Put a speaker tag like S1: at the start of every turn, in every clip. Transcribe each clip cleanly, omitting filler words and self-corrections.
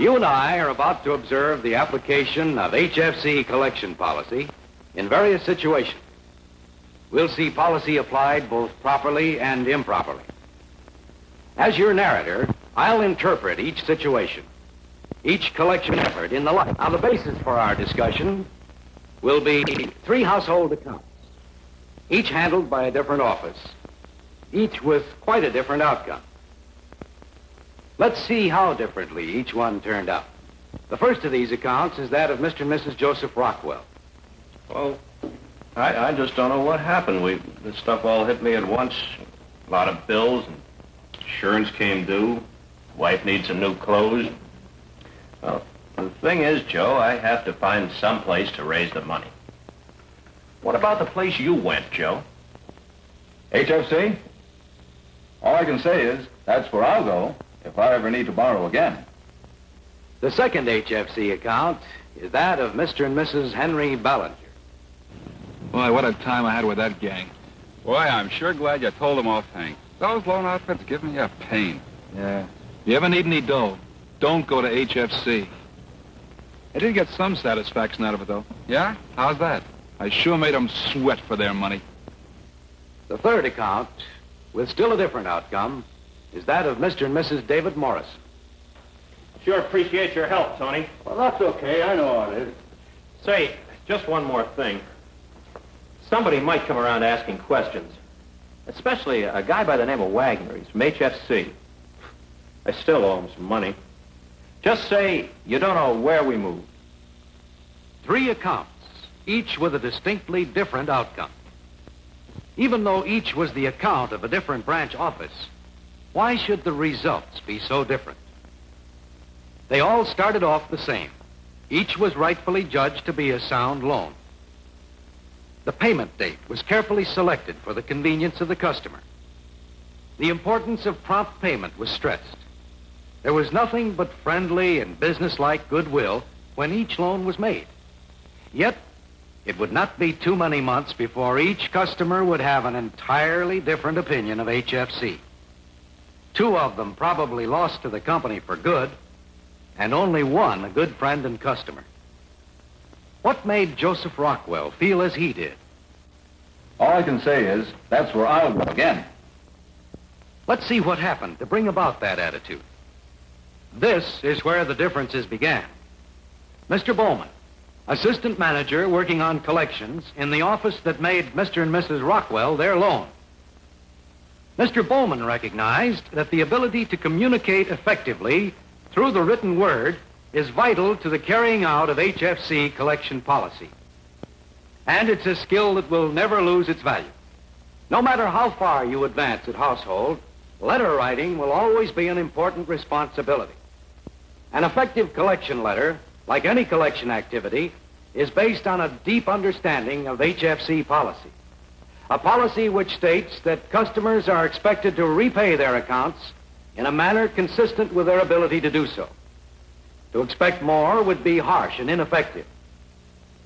S1: You and I are about to observe the application of HFC Collection Policy in various situations. We'll see policy applied both properly and improperly. As your narrator, I'll interpret each situation, each collection effort in the light. Now, the basis for our discussion will be 3 household accounts, each handled by a different office, each with quite a different outcome. Let's see how differently each one turned out. The first of these accounts is that of Mr. and Mrs. Joseph Rockwell.
S2: Well, I just don't know what happened. This stuff all hit me at once. A lot of bills, and insurance came due. Wife needs some new clothes. Well, the thing is, Joe, I have to find some place to raise the money. What about the place you went, Joe?
S3: HFC? All I can say is that's where I'll go if I ever need to borrow again.
S1: The second HFC account is that of Mr. and Mrs. Henry Ballinger.
S4: Boy, what a time I had with that gang. Boy, I'm sure glad you told them off, Hank. Those loan outfits give me a pain. Yeah. You ever need any dough, don't go to HFC. I did get some satisfaction out of it, though. Yeah? How's that? I sure made them sweat for their money.
S1: The third account, with still a different outcome, is that of Mr. and Mrs. David Morrison.
S2: Sure appreciate your help, Tony.
S3: Well, that's okay. I know how it is.
S2: Say, just one more thing. Somebody might come around asking questions, especially a guy by the name of Wagner. He's from HFC. I still owe him some money. Just say you don't know where we moved.
S1: 3 accounts, each with a distinctly different outcome. Even though each was the account of a different branch office, why should the results be so different? They all started off the same. Each was rightfully judged to be a sound loan. The payment date was carefully selected for the convenience of the customer. The importance of prompt payment was stressed. There was nothing but friendly and businesslike goodwill when each loan was made. Yet, it would not be too many months before each customer would have an entirely different opinion of HFC. 2 of them probably lost to the company for good, and only one a good friend and customer. What made Joseph Rockwell feel as he did?
S3: All I can say is that's where I'll go again.
S1: Let's see what happened to bring about that attitude. This is where the differences began. Mr. Bowman, assistant manager working on collections in the office that made Mr. and Mrs. Rockwell their loan. Mr. Bowman recognized that the ability to communicate effectively through the written word is vital to the carrying out of HFC Collection Policy. And it's a skill that will never lose its value. No matter how far you advance at household, letter writing will always be an important responsibility. An effective collection letter, like any collection activity, is based on a deep understanding of HFC policy. A policy which states that customers are expected to repay their accounts in a manner consistent with their ability to do so. To expect more would be harsh and ineffective.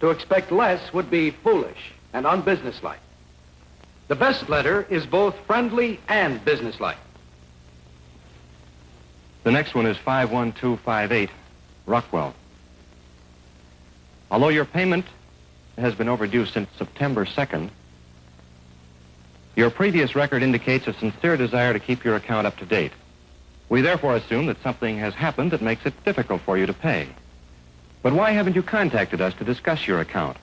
S1: To expect less would be foolish and unbusinesslike. The best letter is both friendly and businesslike.
S5: The next one is 51258, Rockwell. Although your payment has been overdue since September 2nd, your previous record indicates a sincere desire to keep your account up to date. We therefore assume that something has happened that makes it difficult for you to pay. But why haven't you contacted us to discuss your account?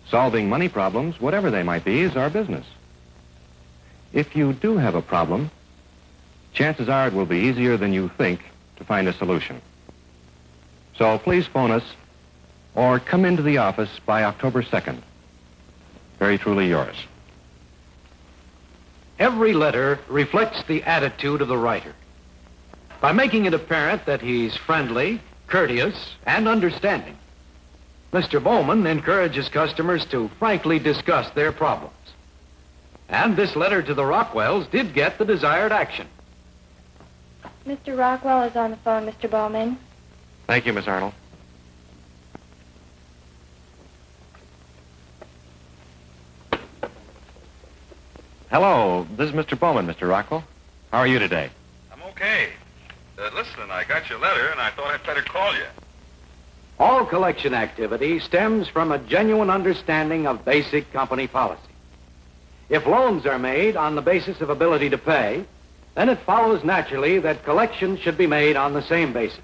S5: Solving money problems, whatever they might be, is our business. If you do have a problem, chances are it will be easier than you think to find a solution. So please phone us or come into the office by October 2nd. Very truly yours.
S1: Every letter reflects the attitude of the writer. By making it apparent that he's friendly, courteous, and understanding, Mr. Bowman encourages customers to frankly discuss their problems. And this letter to the Rockwells did get the desired action.
S6: Mr. Rockwell is on the phone, Mr. Bowman.
S5: Thank you, Miss Arnold. Hello, this is Mr. Bowman, Mr. Rockwell. How are you today?
S4: I'm okay. Listen, I got your letter, and I thought I'd better call you.
S1: All collection activity stems from a genuine understanding of basic company policy. If loans are made on the basis of ability to pay, then it follows naturally that collections should be made on the same basis.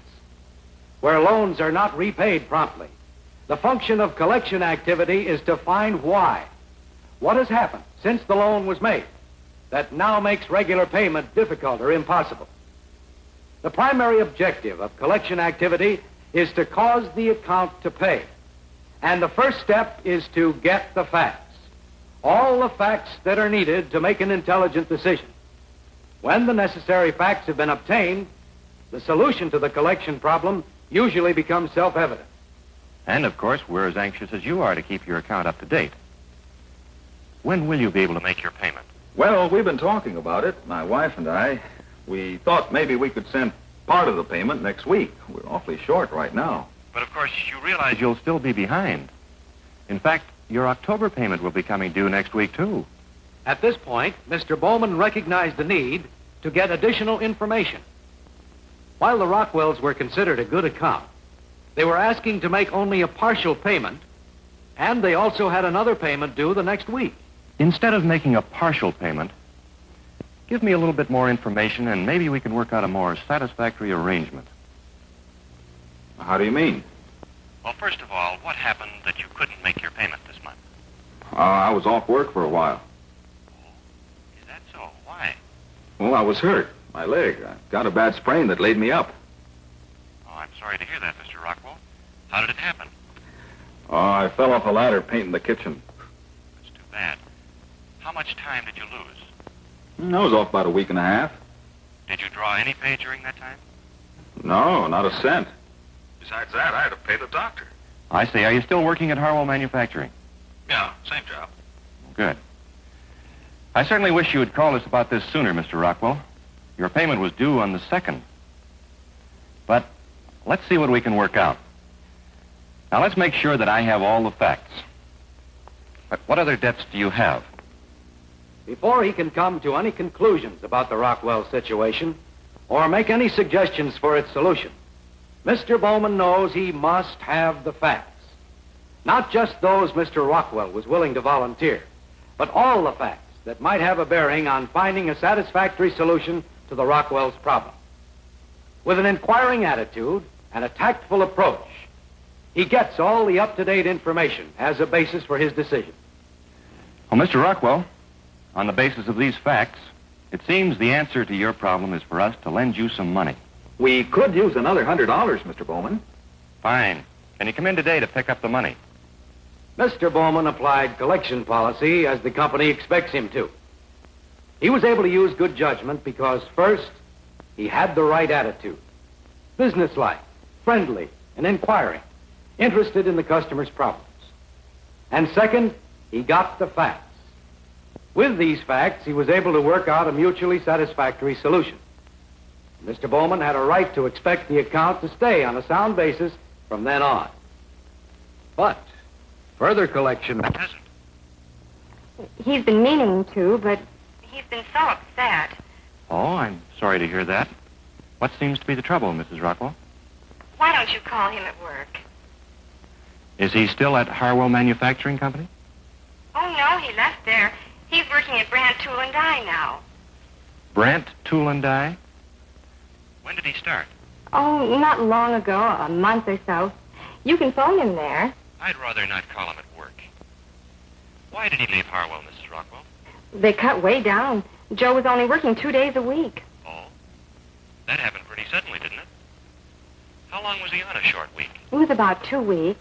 S1: Where loans are not repaid promptly, the function of collection activity is to find why. What has happened since the loan was made that now makes regular payment difficult or impossible? The primary objective of collection activity is to cause the account to pay. And the first step is to get the facts. All the facts that are needed to make an intelligent decision. When the necessary facts have been obtained, the solution to the collection problem usually becomes self-evident.
S5: And, of course, we're as anxious as you are to keep your account up to date. When will you be able to make your payment?
S4: Well, we've been talking about it, my wife and I. We thought maybe we could send part of the payment next week. We're awfully short right now.
S5: But, of course, you realize you'll still be behind. In fact, your October payment will be coming due next week, too.
S1: At this point, Mr. Bowman recognized the need to get additional information. While the Rockwells were considered a good account, they were asking to make only a partial payment, and they also had another payment due the next week.
S5: Instead of making a partial payment, give me a little bit more information, and maybe we can work out a more satisfactory arrangement.
S4: How do you mean?
S5: Well, first of all, what happened that you couldn't make your payment this month?
S4: I was off work for a while.
S5: Is that so? Why?
S4: Well, I was hurt. My leg. I got a bad sprain that laid me up.
S5: Oh, I'm sorry to hear that, Mr. Rockwell. How did it happen?
S4: I fell off a ladder painting the kitchen.
S5: That's too bad. How much time did you lose?
S4: I was off about a week and a half.
S5: Did you draw any pay during that time?
S4: No, not a cent.
S7: Besides that, I had to pay the doctor.
S5: I see. Are you still working at Harwell Manufacturing?
S7: Yeah, same job.
S5: Good. I certainly wish you had called us about this sooner, Mr. Rockwell. Your payment was due on the 2nd. But let's see what we can work out. Now, let's make sure that I have all the facts. But what other debts do you have?
S1: Before he can come to any conclusions about the Rockwell situation or make any suggestions for its solution, Mr. Bowman knows he must have the facts. Not just those Mr. Rockwell was willing to volunteer, but all the facts that might have a bearing on finding a satisfactory solution to the Rockwell's problem. With an inquiring attitude and a tactful approach, he gets all the up-to-date information as a basis for his decision.
S5: Well, Mr. Rockwell, on the basis of these facts, it seems the answer to your problem is for us to lend you some money.
S4: We could use another $100, Mr. Bowman.
S5: Fine. Can you come in today to pick up the money?
S1: Mr. Bowman applied collection policy as the company expects him to. He was able to use good judgment because, first, he had the right attitude. Businesslike, friendly, and inquiring, interested in the customer's problems. And second, he got the facts. With these facts, he was able to work out a mutually satisfactory solution. Mr. Bowman had a right to expect the account to stay on a sound basis from then on. But further collection hasn't.
S6: He's been meaning to, but he's been so upset.
S5: Oh, I'm sorry to hear that. What seems to be the trouble, Mrs. Rockwell?
S6: Why don't you call him at work?
S5: Is he still at Harwell Manufacturing Company?
S6: Oh, no, he left there. He's working at Brandt Tool and Die now.
S5: Brandt Tool and Die? When did he start?
S6: Oh, not long ago, a month or so. You can phone him there.
S5: I'd rather not call him at work. Why did he leave Harwell, Mrs. Rockwell?
S6: They cut way down. Joe was only working 2 days a week.
S5: Oh, that happened pretty suddenly, didn't it? How long was he on a short week?
S6: It was about 2 weeks.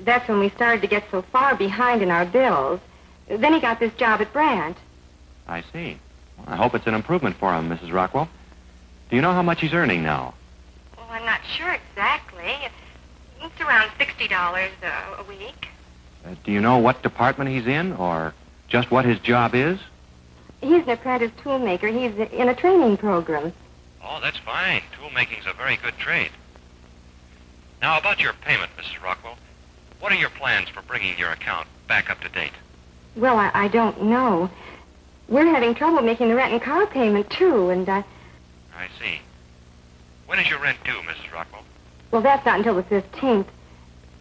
S6: That's when we started to get so far behind in our bills. Then he got this job at Brandt.
S5: I see. Well, I hope it's an improvement for him, Mrs. Rockwell. Do you know how much he's earning now?
S6: Well, I'm not sure exactly. It's around $60 a week.
S5: Do you know what department he's in, or just what his job is?
S6: He's an apprentice toolmaker. He's in a training program.
S5: Oh, that's fine. Toolmaking's a very good trade. Now, about your payment, Mrs. Rockwell, what are your plans for bringing your account back up to date?
S6: Well, I don't know. We're having trouble making the rent and car payment, too, and
S5: I see.
S8: is your rent due, Mrs. Rockwell?
S6: Well, that's not until the 15th.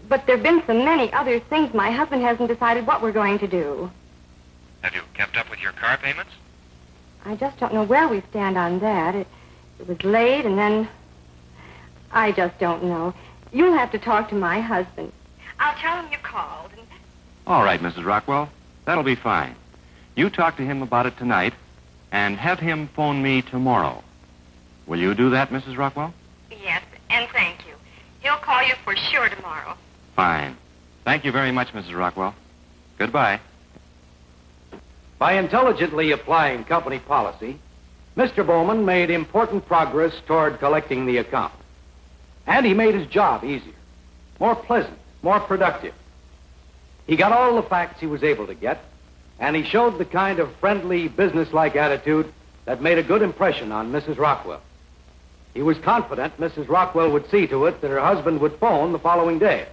S6: But there have been so many other things. My husband hasn't decided what we're going to do.
S8: Have you kept up with your car payments?
S6: I just don't know where we stand on that. It was late, and then... I just don't know. You'll have to talk to my husband. I'll tell him you called. And...
S5: All right, Mrs. Rockwell. That'll be fine. You talk to him about it tonight, and have him phone me tomorrow. Will you do that, Mrs. Rockwell?
S6: Yes, and thank you. He'll call you for sure tomorrow.
S5: Fine. Thank you very much, Mrs. Rockwell. Goodbye.
S1: By intelligently applying company policy, Mr. Bowman made important progress toward collecting the account. And he made his job easier, more pleasant, more productive. He got all the facts he was able to get, and he showed the kind of friendly, businesslike attitude that made a good impression on Mrs. Rockwell. He was confident Mrs. Rockwell would see to it that her husband would phone the following day.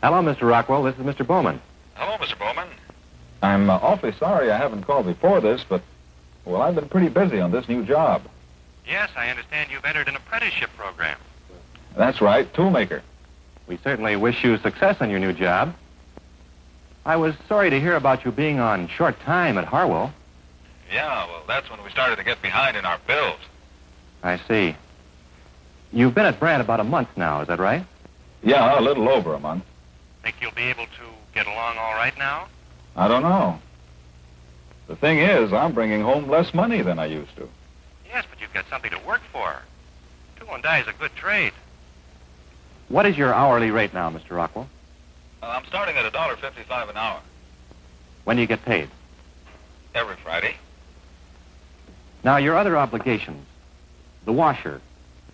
S5: Hello, Mr. Rockwell. This is Mr. Bowman.
S7: Hello, Mr. Bowman.
S3: I'm awfully sorry I haven't called before this, but, well, I've been pretty busy on this new job.
S8: Yes, I understand you've entered an apprenticeship program.
S3: That's right, toolmaker.
S5: We certainly wish you success on your new job. I was sorry to hear about you being on short time at Harwell.
S7: Yeah, well, that's when we started to get behind in our bills.
S5: I see. You've been at Brad about a month now, is that right?
S3: Yeah, a little over a month.
S8: Think you'll be able to get along all right now?
S3: I don't know. The thing is, I'm bringing home less money than I used to.
S8: Yes, but you've got something to work for. Tool and die is a good trade.
S5: What is your hourly rate now, Mr. Rockwell?
S7: I'm starting at $1.55 an hour.
S5: When do you get paid?
S7: Every Friday.
S5: Now, your other obligations. The washer.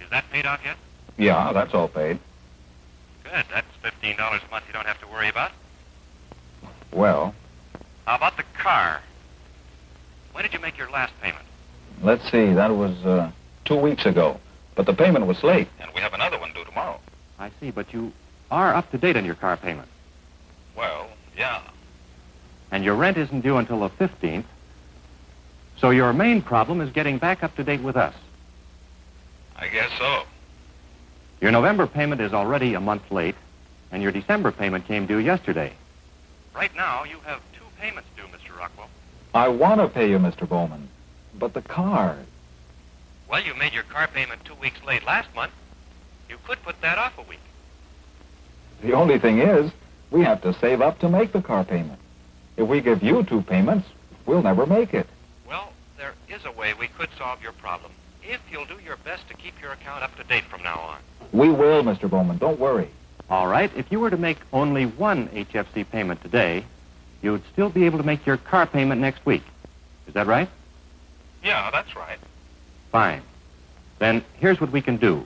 S8: Is that paid off yet?
S3: Yeah, that's all paid.
S8: Good. That's $15 a month you don't have to worry about.
S3: Well,
S8: How about the car? When did you make your last payment?
S3: let's see, that was 2 weeks ago. But the payment was late.
S7: And we have another one due tomorrow.
S5: I see, but you are up to date on your car payment.
S7: Well, yeah.
S5: And your rent isn't due until the 15th. So your main problem is getting back up to date with us.
S7: I guess so.
S5: Your November payment is already a month late, and your December payment came due yesterday.
S8: Right now, you have 2 payments due, Mr. Rockwell.
S3: I want to pay you, Mr. Bowman. But the car...
S8: Well, you made your car payment 2 weeks late last month. You could put that off a week.
S3: The only thing is, we have to save up to make the car payment. If we give you 2 payments, we'll never make it.
S8: Well, there is a way we could solve your problem, if you'll do your best to keep your account up to date from now on.
S3: We will, Mr. Bowman. Don't worry.
S5: All right, if you were to make only one HFC payment today, you'd still be able to make your car payment next week. Is that right?
S7: Yeah, that's right.
S5: Fine. Then here's what we can do.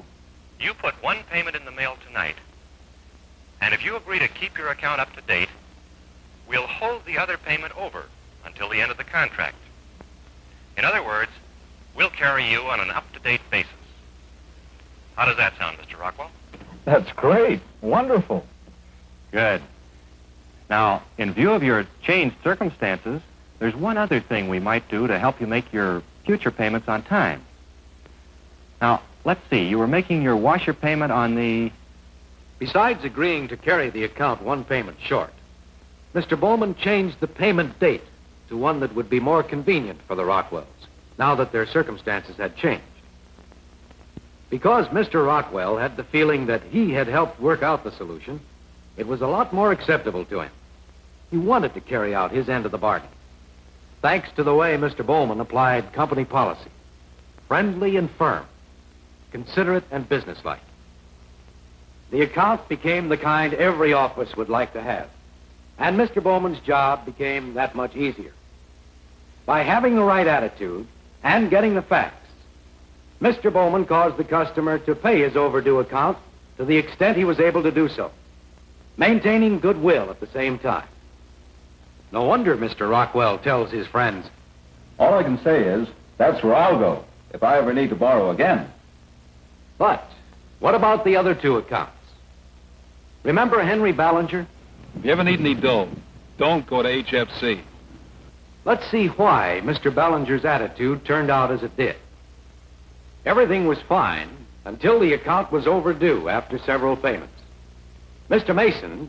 S8: You put 1 payment in the mail tonight. And if you agree to keep your account up to date, we'll hold the other payment over until the end of the contract. In other words, we'll carry you on an up-to-date basis. How does that sound, Mr. Rockwell?
S3: That's great. Wonderful.
S5: Good. Now, in view of your changed circumstances, there's one other thing we might do to help you make your future payments on time. Now, let's see. You were making your washer payment on the...
S1: Besides agreeing to carry the account 1 payment short, Mr. Bowman changed the payment date to one that would be more convenient for the Rockwells, now that their circumstances had changed. Because Mr. Rockwell had the feeling that he had helped work out the solution, it was a lot more acceptable to him. He wanted to carry out his end of the bargain, thanks to the way Mr. Bowman applied company policy. Friendly and firm, considerate and businesslike. The account became the kind every office would like to have, and Mr. Bowman's job became that much easier. By having the right attitude and getting the facts, Mr. Bowman caused the customer to pay his overdue account to the extent he was able to do so, maintaining goodwill at the same time. No wonder Mr. Rockwell tells his friends,
S3: All I can say is, that's where I'll go if I ever need to borrow again.
S1: but what about the other 2 accounts? Remember Henry Ballinger?
S4: If you ever need any dough, don't go to HFC.
S1: Let's see why Mr. Ballinger's attitude turned out as it did. Everything was fine until the account was overdue after several payments. Mr. Mason,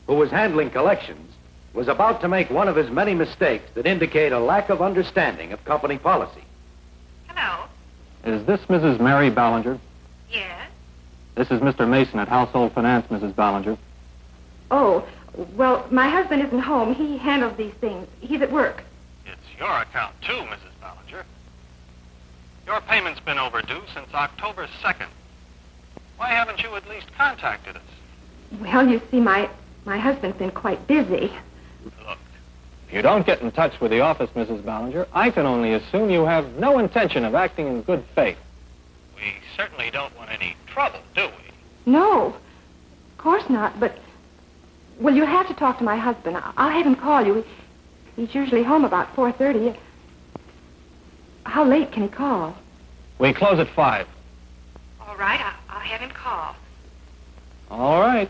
S1: who was handling collections, was about to make one of his many mistakes that indicate a lack of understanding of company policy.
S9: Hello?
S10: Is this Mrs. Mary Ballinger?
S9: Yes?
S10: This is Mr. Mason at Household Finance, Mrs. Ballinger.
S6: Oh, well, my husband isn't home. He handles these things. He's at work.
S7: It's your account, too, Mrs. Ballinger. Your payment's been overdue since October 2nd. Why haven't you at least contacted us?
S6: Well, you see, my husband's been quite busy.
S7: Look,
S10: If you don't get in touch with the office, Mrs. Ballinger, I can only assume you have no intention of acting in good faith.
S7: we certainly don't want any trouble, do we?
S6: No, of course not, but... Well, you'll have to talk to my husband. I'll have him call you. He's usually home about 4:30. How late can he call?
S10: We close at 5.
S9: All right, I'll have him call.
S10: All right.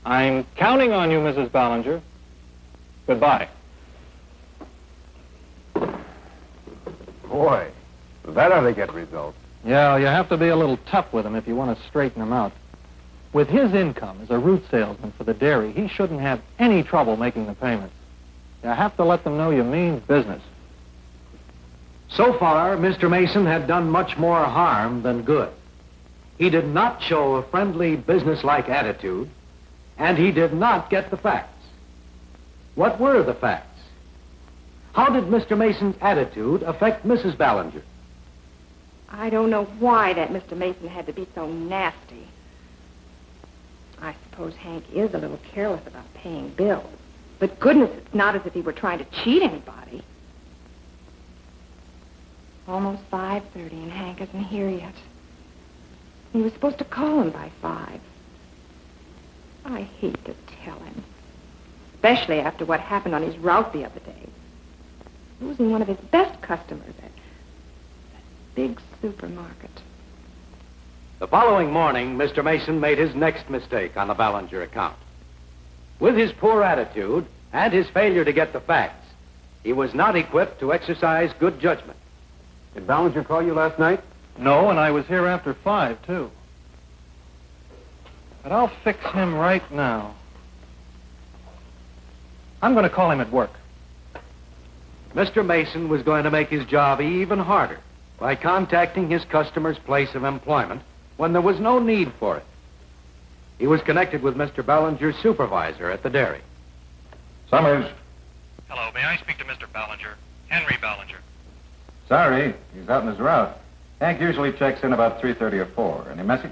S10: I'm counting on you, Mrs. Ballinger. Goodbye.
S3: Boy, that ought to get results.
S10: Yeah, you have to be a little tough with him if you want to straighten him out. With his income as a root salesman for the dairy, he shouldn't have any trouble making the payments. You have to let them know you mean business.
S1: So far, Mr. Mason had done much more harm than good. He did not show a friendly, businesslike attitude, and he did not get the facts. What were the facts? How did Mr. Mason's attitude affect Mrs. Ballinger?
S6: I don't know why that Mr. Mason had to be so nasty. I suppose Hank is a little careless about paying bills. But goodness, it's not as if he were trying to cheat anybody. Almost 5:30 and Hank isn't here yet. He was supposed to call him by 5. I hate to tell him. Especially after what happened on his route the other day. Losing one of his best customers at that big supermarket.
S1: The following morning, Mr. Mason made his next mistake on the Ballinger account. With his poor attitude and his failure to get the facts, he was not equipped to exercise good judgment.
S3: Did Ballinger call you last night?
S10: No, and I was here after 5, too. But I'll fix him right now. I'm going to call him at work.
S1: Mr. Mason was going to make his job even harder by contacting his customer's place of employment when there was no need for it. He was connected with Mr. Ballinger's supervisor at the dairy.
S3: Summers.
S7: Hello, may I speak to Mr. Ballinger? Henry Ballinger.
S3: Sorry, he's out on his route. Hank usually checks in about 3:30 or 4. Any message?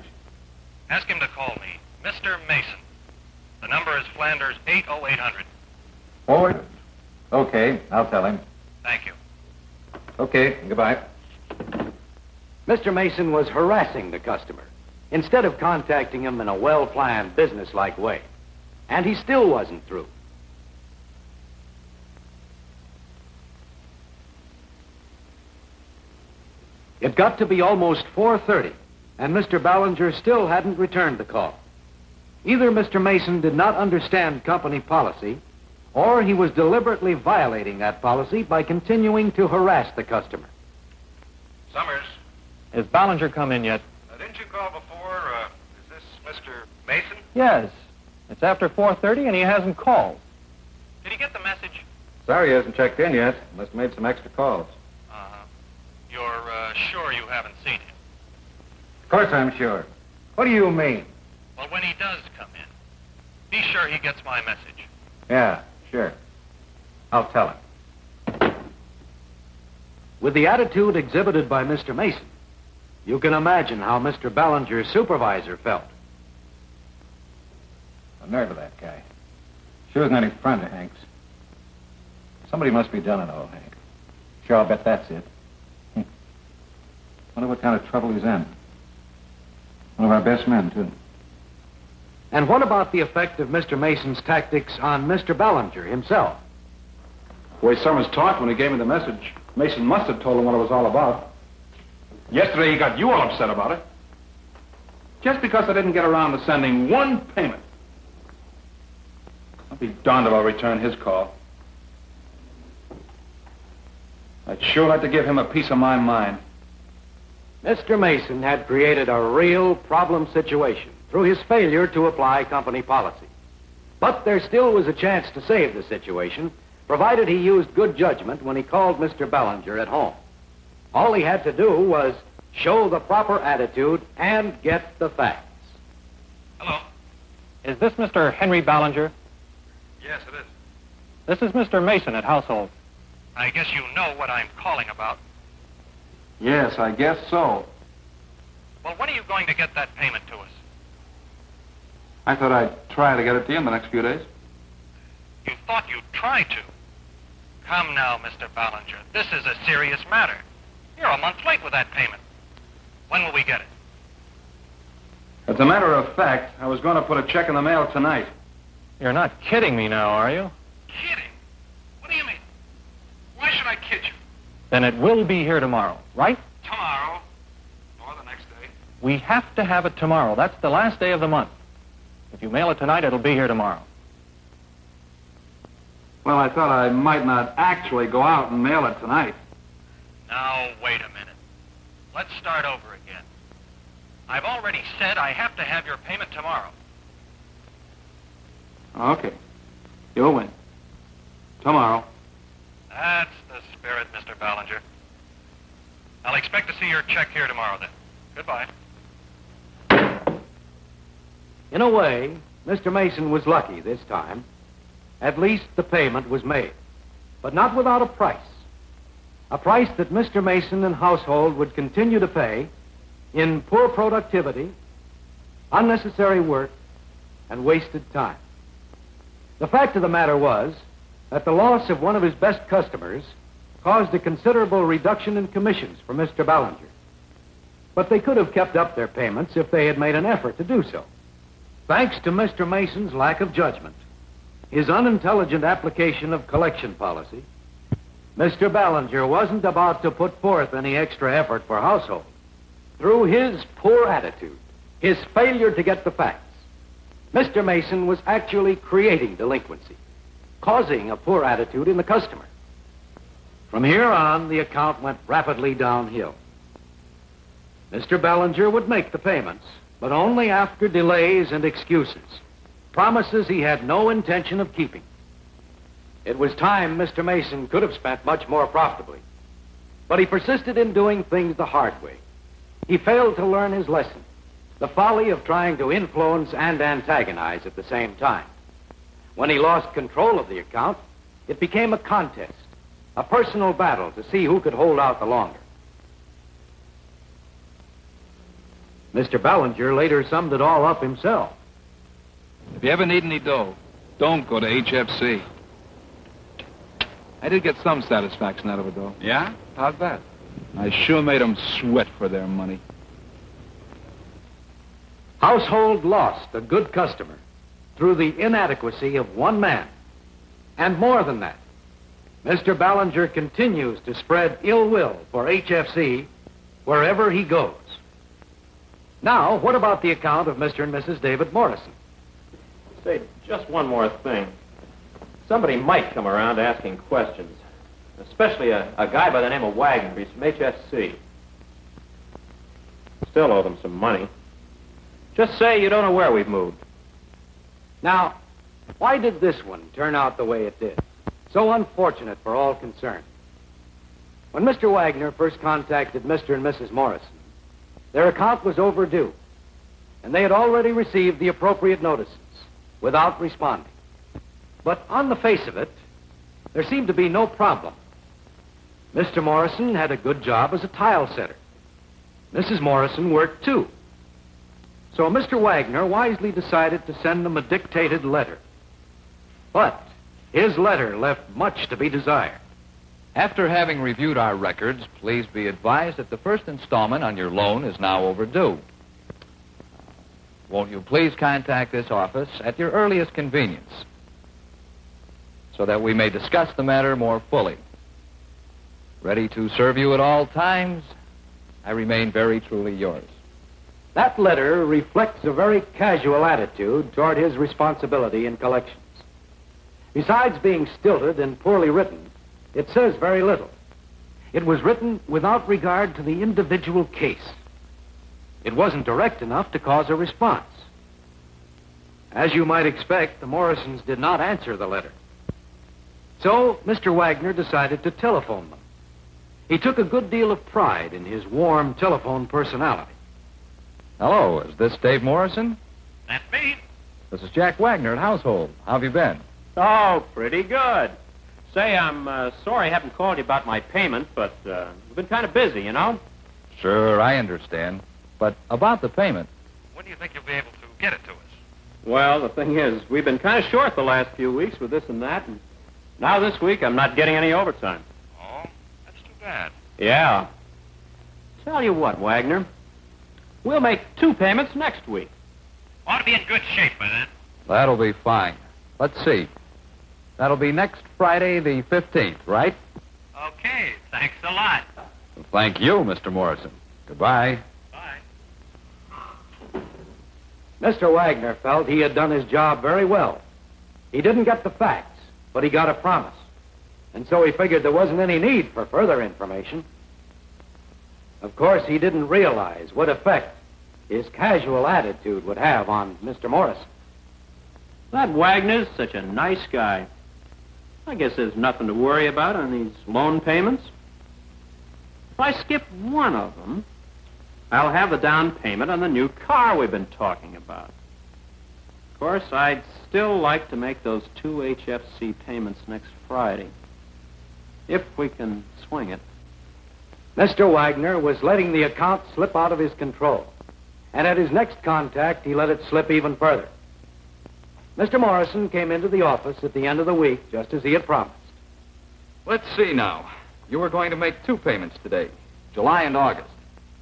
S7: Ask him to call me, Mr. Mason. The number is Flanders 80800.
S3: Forward. Okay, I'll tell him.
S7: Thank you.
S3: Okay, goodbye.
S1: Mr. Mason was harassing the customer instead of contacting him in a well-planned, businesslike way. And he still wasn't through. It got to be almost 4:30, and Mr. Ballinger still hadn't returned the call. Either Mr. Mason did not understand company policy, or he was deliberately violating that policy by continuing to harass the customer.
S7: Summers,
S10: Has Ballinger come in yet?
S7: didn't you call before? Is this Mr. Mason?
S10: Yes. It's after 4:30 and he hasn't called.
S7: Did he get the message?
S3: Sorry he hasn't checked in yet. Must have made some extra calls.
S7: You're sure you haven't seen him?
S3: Of course I'm sure. What do you mean?
S7: Well, when he does come in, be sure he gets my message.
S3: Yeah, sure. I'll tell him.
S1: With the attitude exhibited by Mr. Mason, you can imagine how Mr. Ballinger's supervisor felt.
S3: The nerve of that guy. Sure isn't any friend of Hank's. Somebody must be done it all, Hank. Sure, I'll bet that's it. Wonder what kind of trouble he's in. One of our best men, too.
S1: And what about the effect of Mr. Mason's tactics on Mr. Ballinger himself?
S4: The way Summers talked when he gave me the message, Mason must have told him what it was all about. Yesterday he got you all upset about it. Just because I didn't get around to sending one payment. I'll be darned if I'll return his call. I'd sure like to give him a piece of my mind.
S1: Mr. Mason had created a real problem situation through his failure to apply company policy. But there still was a chance to save the situation, provided he used good judgment when he called Mr. Ballinger at home. All he had to do was show the proper attitude and get the facts.
S7: Hello.
S10: Is this Mr. Henry Ballinger?
S7: Yes, it is.
S10: This is Mr. Mason at Household.
S7: I guess you know what I'm calling about.
S4: Yes, I guess so.
S7: Well, when are you going to get that payment to us?
S4: I thought I'd try to get it to you in the next few days.
S7: You thought you'd try to. Come now, Mr. Ballinger. This is a serious matter. You're a month late with that payment. When will we get it?
S4: As a matter of fact, I was going to put a check in the mail tonight.
S10: You're not kidding me now, are you?
S7: Kidding? What do you mean? Why should I kid you?
S10: Then it will be here tomorrow, right?
S7: Tomorrow. Or the next day.
S10: We have to have it tomorrow. That's the last day of the month. If you mail it tonight, it'll be here tomorrow.
S4: Well, I thought I might not actually go out and mail it tonight.
S7: Now, wait a minute. Let's start over again. I've already said I have to have your payment tomorrow.
S4: Okay. You'll win. Tomorrow.
S7: That's the spirit, Mr. Ballinger. I'll expect to see your check here tomorrow, then. Goodbye.
S1: In a way, Mr. Mason was lucky this time. At least the payment was made, but not without a price. A price that Mr. Mason and Household would continue to pay in poor productivity, unnecessary work, and wasted time. The fact of the matter was that the loss of one of his best customers caused a considerable reduction in commissions for Mr. Ballinger. But they could have kept up their payments if they had made an effort to do so. Thanks to Mr. Mason's lack of judgment, his unintelligent application of collection policy, Mr. Ballinger wasn't about to put forth any extra effort for Household. Through his poor attitude, his failure to get the facts, Mr. Mason was actually creating delinquency, causing a poor attitude in the customer. From here on, the account went rapidly downhill. Mr. Ballinger would make the payments, but only after delays and excuses, promises he had no intention of keeping. It was time Mr. Mason could have spent much more profitably, but he persisted in doing things the hard way. He failed to learn his lesson, the folly of trying to influence and antagonize at the same time. When he lost control of the account, it became a contest, a personal battle to see who could hold out the longer. Mr. Ballinger later summed it all up himself.
S4: If you ever need any dough, don't go to HFC. I did get some satisfaction out of it, though. Yeah? How's that? I sure made them sweat for their money.
S1: Household lost a good customer through the inadequacy of one man. And more than that, Mr. Ballinger continues to spread ill will for HFC wherever he goes. Now, what about the account of Mr. and Mrs. David Morrison?
S11: Say, just one more thing. Somebody might come around asking questions, especially a guy by the name of Wagner. He's from HFC. Still owe them some money. Just say you don't know where we've moved.
S1: Now, why did this one turn out the way it did? So unfortunate for all concerned. When Mr. Wagner first contacted Mr. and Mrs. Morrison, their account was overdue, and they had already received the appropriate notices without responding. But on the face of it, there seemed to be no problem. Mr. Morrison had a good job as a tile setter. Mrs. Morrison worked too. So Mr. Wagner wisely decided to send them a dictated letter. But his letter left much to be desired.
S12: After having reviewed our records, please be advised that the first installment on your loan is now overdue. Won't you please contact this office at your earliest convenience so that we may discuss the matter more fully. Ready to serve you at all times, I remain very truly yours.
S1: That letter reflects a very casual attitude toward his responsibility in collections. Besides being stilted and poorly written, it says very little. It was written without regard to the individual case. It wasn't direct enough to cause a response. As you might expect, the Morrisons did not answer the letter. So Mr. Wagner decided to telephone them. He took a good deal of pride in his warm telephone personality.
S12: Hello, is this Dave Morrison?
S7: That's me.
S12: This is Jack Wagner at Household. How have you been?
S11: Oh, pretty good. Say, I'm sorry I haven't called you about my payment, but we've been kind of busy, you know?
S12: Sure, I understand. But about the payment.
S8: When do you think you'll be able to get it to us?
S11: Well, the thing is, we've been kind of short the last few weeks with this and that, and now this week I'm not getting any overtime.
S8: Oh, that's too bad.
S11: Yeah. Tell you what, Wagner, we'll make 2 payments next week.
S7: Ought to be in good shape by then.
S12: That'll be fine. Let's see. That'll be next Friday, the 15th, right?
S7: Okay, thanks a lot.
S12: Well, thank you, Mr. Morrison. Goodbye.
S7: Bye.
S1: Mr. Wagner felt he had done his job very well. He didn't get the facts, but he got a promise. And so he figured there wasn't any need for further information. Of course, he didn't realize what effect his casual attitude would have on Mr. Morrison.
S11: That Wagner's such a nice guy. I guess there's nothing to worry about on these loan payments. If I skip one of them, I'll have the down payment on the new car we've been talking about. Of course, I'd still like to make those 2 HFC payments next Friday, if we can swing it.
S1: Mr. Wagner was letting the account slip out of his control. And at his next contact, he let it slip even further. Mr. Morrison came into the office at the end of the week, just as he had promised.
S4: Let's see now. You were going to make 2 payments today, July and August.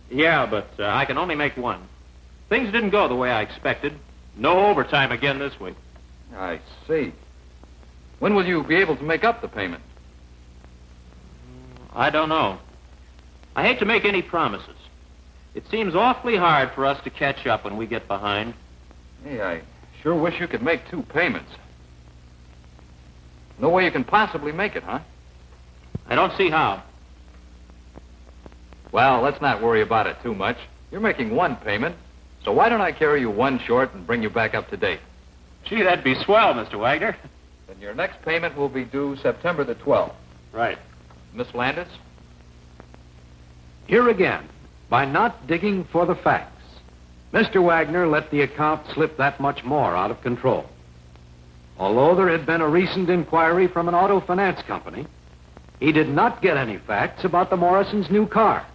S11: Yeah, but I can only make one. Things didn't go the way I expected. No overtime again this week.
S4: I see. When will you be able to make up the payment?
S11: I don't know. I hate to make any promises. It seems awfully hard for us to catch up when we get behind.
S4: Hey, I sure wish you could make 2 payments. No way you can possibly make it, huh?
S11: I don't see how.
S4: Well, let's not worry about it too much. You're making 1 payment, so why don't I carry you 1 short and bring you back up to date?
S11: Gee, that'd be swell, Mr. Wagner.
S4: Then your next payment will be due September the 12th.
S11: Right.
S4: Miss Landis?
S1: Here again, by not digging for the facts, Mr. Wagner let the account slip that much more out of control. Although there had been a recent inquiry from an auto finance company, he did not get any facts about the Morrisons' new car.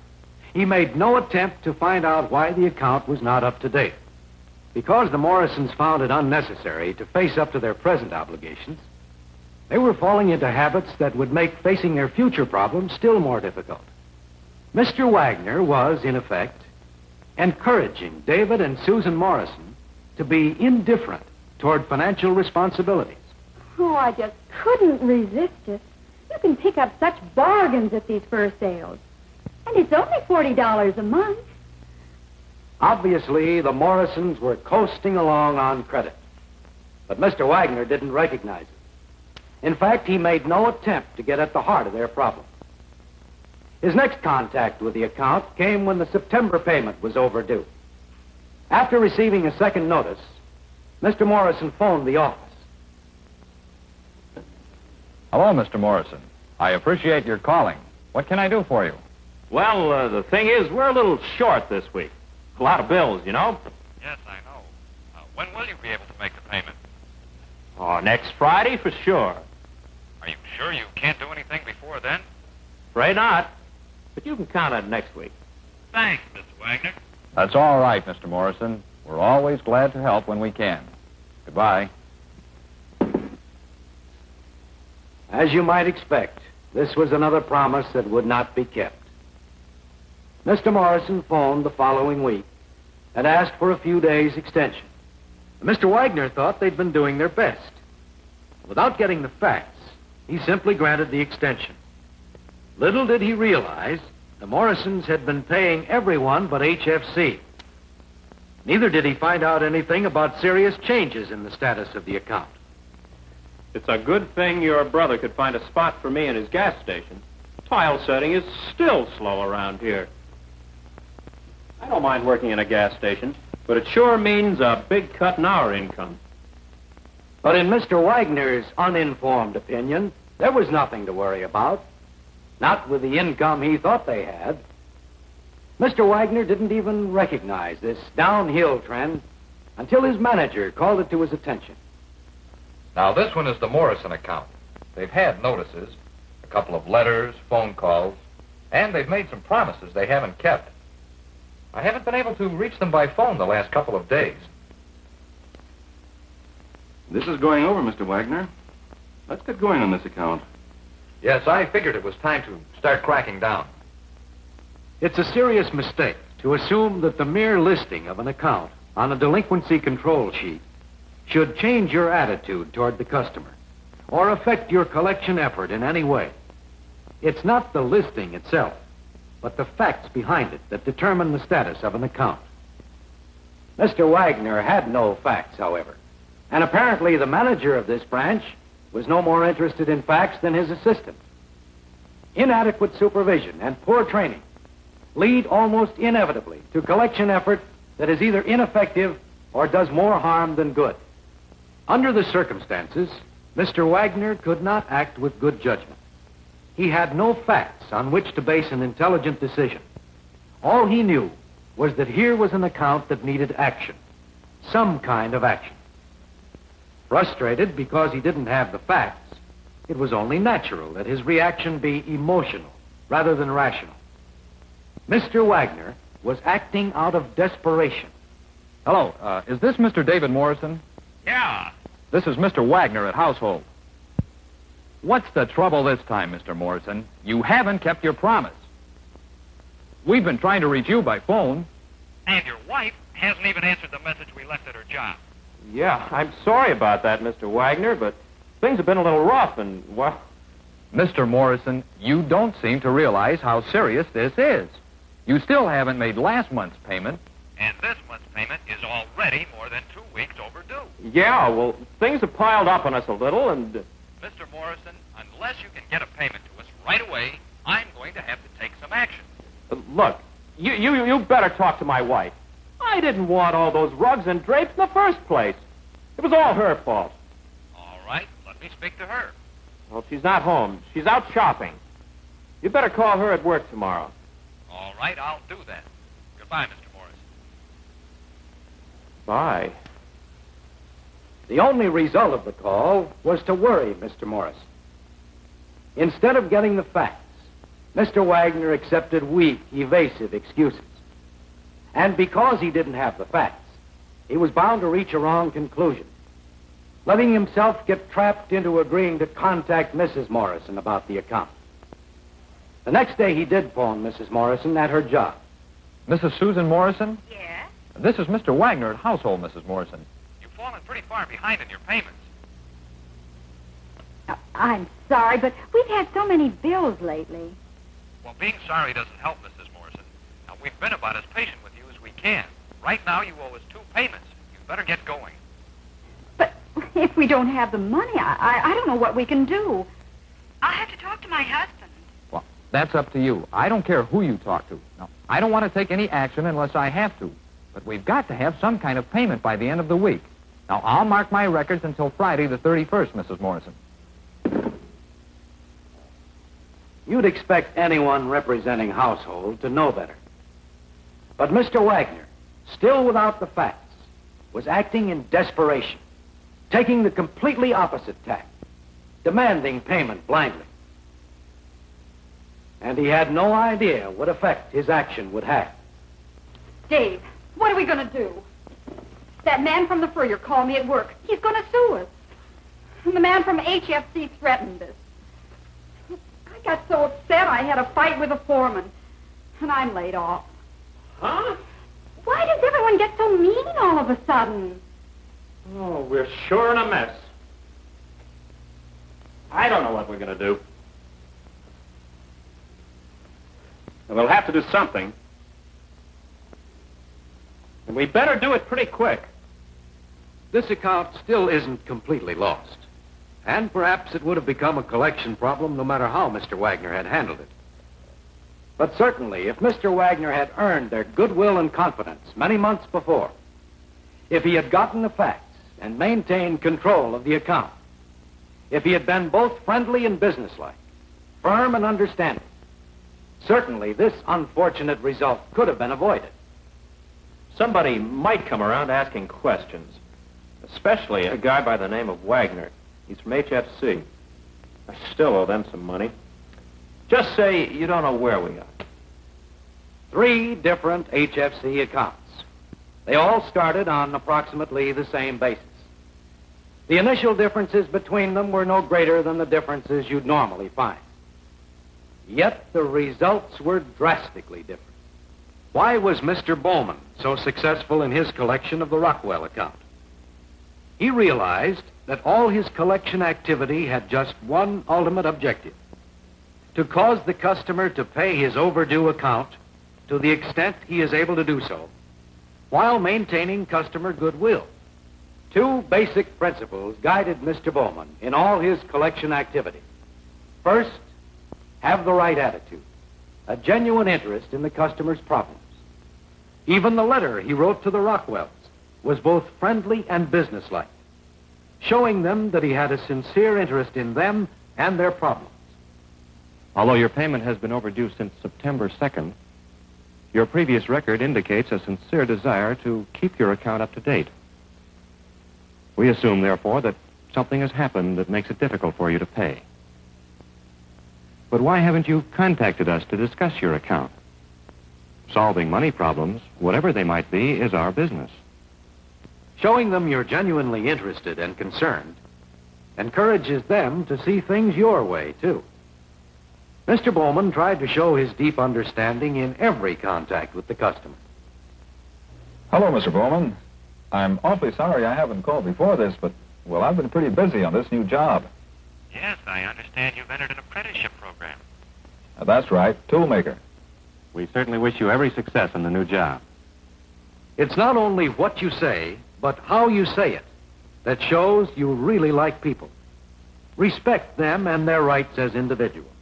S1: He made no attempt to find out why the account was not up to date. Because the Morrisons found it unnecessary to face up to their present obligations, they were falling into habits that would make facing their future problems still more difficult. Mr. Wagner was, in effect, encouraging David and Susan Morrison to be indifferent toward financial responsibilities.
S13: Oh, I just couldn't resist it. You can pick up such bargains at these first sales. And it's only $40 a month.
S1: Obviously, the Morrisons were coasting along on credit. But Mr. Wagner didn't recognize it. In fact, he made no attempt to get at the heart of their problem. His next contact with the account came when the September payment was overdue. After receiving a second notice, Mr. Morrison phoned the office.
S12: Hello, Mr. Morrison. I appreciate your calling. What can I do for you?
S11: Well, the thing is, we're a little short this week. A lot of bills, you know.
S8: Yes, I know. When will you be able to make the payment?
S11: Oh, next Friday for sure.
S8: Are you sure you can't do anything before then?
S11: Afraid not. But you can count on next week.
S7: Thanks, Mr. Wagner.
S12: That's all right, Mr. Morrison. We're always glad to help when we can. Goodbye.
S1: As you might expect, this was another promise that would not be kept. Mr. Morrison phoned the following week and asked for a few days' extension. Mr. Wagner thought they'd been doing their best. Without getting the facts, he simply granted the extension. Little did he realize the Morrisons had been paying everyone but HFC. Neither did he find out anything about serious changes in the status of the account.
S11: It's a good thing your brother could find a spot for me in his gas station. Tile setting is still slow around here. I don't mind working in a gas station, but it sure means a big cut in our income.
S1: But in Mr. Wagner's uninformed opinion, there was nothing to worry about. Not with the income he thought they had. Mr. Wagner didn't even recognize this downhill trend until his manager called it to his attention.
S12: Now, this one is the Morrison account. They've had notices, a couple of letters, phone calls, and they've made some promises they haven't kept. I haven't been able to reach them by phone the last couple of days.
S14: This is going over, Mr. Wagner. Let's get going on this account.
S12: Yes, I figured it was time to start cracking down.
S1: It's a serious mistake to assume that the mere listing of an account on a delinquency control sheet should change your attitude toward the customer or affect your collection effort in any way. It's not the listing itself, but the facts behind it that determine the status of an account. Mr. Wagner had no facts, however, and apparently the manager of this branch was no more interested in facts than his assistant. Inadequate supervision and poor training lead almost inevitably to collection effort that is either ineffective or does more harm than good. Under the circumstances, Mr. Wagner could not act with good judgment. He had no facts on which to base an intelligent decision. All he knew was that here was an account that needed action, some kind of action. Frustrated because he didn't have the facts, it was only natural that his reaction be emotional rather than rational. Mr. Wagner was acting out of desperation.
S3: Hello, is this Mr. David Morrison?
S8: Yeah.
S3: This is Mr. Wagner at Household. What's the trouble this time, Mr. Morrison? You haven't kept your promise. We've been trying to reach you by phone.
S8: And your wife hasn't even answered the message we left at her job.
S11: Yeah, I'm sorry about that, Mr. Wagner, but things have been a little rough and, well...
S3: Mr. Morrison, you don't seem to realize how serious this is. You still haven't made last month's payment.
S8: And this month's payment is already more than 2 weeks overdue.
S11: Yeah, well, things have piled up on us a little, and...
S8: Mr. Morrison, unless you can get a payment to us right away, I'm going to have to take some action.
S11: Look, you better talk to my wife. I didn't want all those rugs and drapes in the first place. It was all her fault.
S8: All right, let me speak to her.
S11: Well, she's not home. She's out shopping. You better call her at work tomorrow.
S8: All right, I'll do that. Goodbye, Mr. Morrison.
S11: Bye.
S1: The only result of the call was to worry Mr. Morrison. Instead of getting the facts, Mr. Wagner accepted weak, evasive excuses. And because he didn't have the facts, he was bound to reach a wrong conclusion, letting himself get trapped into agreeing to contact Mrs. Morrison about the account. The next day he did phone Mrs. Morrison at her job.
S3: Mrs. Susan Morrison?
S9: Yes?
S3: This is Mr. Wagner at Household, Mrs. Morrison.
S8: You've fallen pretty far behind in your payments.
S13: I'm sorry, but we've had so many bills lately.
S8: Well, being sorry doesn't help, Mrs. Morrison. Now, we've been about as patient with you as we can. Right now, you owe us 2 payments. You'd better get going.
S13: But if we don't have the money, I don't know what we can do.
S9: I'll have to talk to my husband.
S3: Well, that's up to you. I don't care who you talk to. No, I don't want to take any action unless I have to. But we've got to have some kind of payment by the end of the week. Now, I'll mark my records until Friday the 31st, Mrs. Morrison.
S1: You'd expect anyone representing Household to know better. But Mr. Wagner, still without the facts, was acting in desperation, taking the completely opposite tack, demanding payment blindly. And he had no idea what effect his action would have.
S13: Dave, what are we going to do? That man from the Furrier called me at work. He's going to sue us. And the man from HFC threatened us. I got so upset I had a fight with the foreman. And I'm laid off.
S11: Huh?
S13: Why does everyone get so mean all of a sudden?
S11: Oh, we're sure in a mess. I don't know what we're going to do. We'll have to do something. And we better do it pretty quick.
S1: This account still isn't completely lost. And perhaps it would have become a collection problem no matter how Mr. Wagner had handled it. But certainly, if Mr. Wagner had earned their goodwill and confidence many months before, if he had gotten the facts and maintained control of the account, if he had been both friendly and businesslike, firm and understanding, certainly this unfortunate result could have been avoided.
S11: Somebody might come around asking questions, especially a guy by the name of Wagner. He's from HFC. I still owe them some money. Just say you don't know where we are.
S1: 3 different HFC accounts. They all started on approximately the same basis. The initial differences between them were no greater than the differences you'd normally find. Yet the results were drastically different. Why was Mr. Bowman so successful in his collection of the Rockwell account? He realized that all his collection activity had just one ultimate objective: to cause the customer to pay his overdue account to the extent he is able to do so, while maintaining customer goodwill. 2 basic principles guided Mr. Bowman in all his collection activity. First, have the right attitude, a genuine interest in the customer's problems. Even the letter he wrote to the Rockwells was both friendly and businesslike, showing them that he had a sincere interest in them and their problems.
S5: Although your payment has been overdue since September 2nd, your previous record indicates a sincere desire to keep your account up to date. We assume, therefore, that something has happened that makes it difficult for you to pay. But why haven't you contacted us to discuss your account? Solving money problems, whatever they might be, is our business.
S1: Showing them you're genuinely interested and concerned encourages them to see things your way, too. Mr. Bowman tried to show his deep understanding in every contact with the customer.
S15: Hello, Mr. Bowman. I'm awfully sorry I haven't called before this, but, well, I've been pretty busy on this new job.
S8: Yes, I understand you've entered an apprenticeship program.
S15: That's right, toolmaker.
S5: We certainly wish you every success in the new job.
S1: It's not only what you say, but how you say it that shows you really like people. Respect them and their rights as individuals.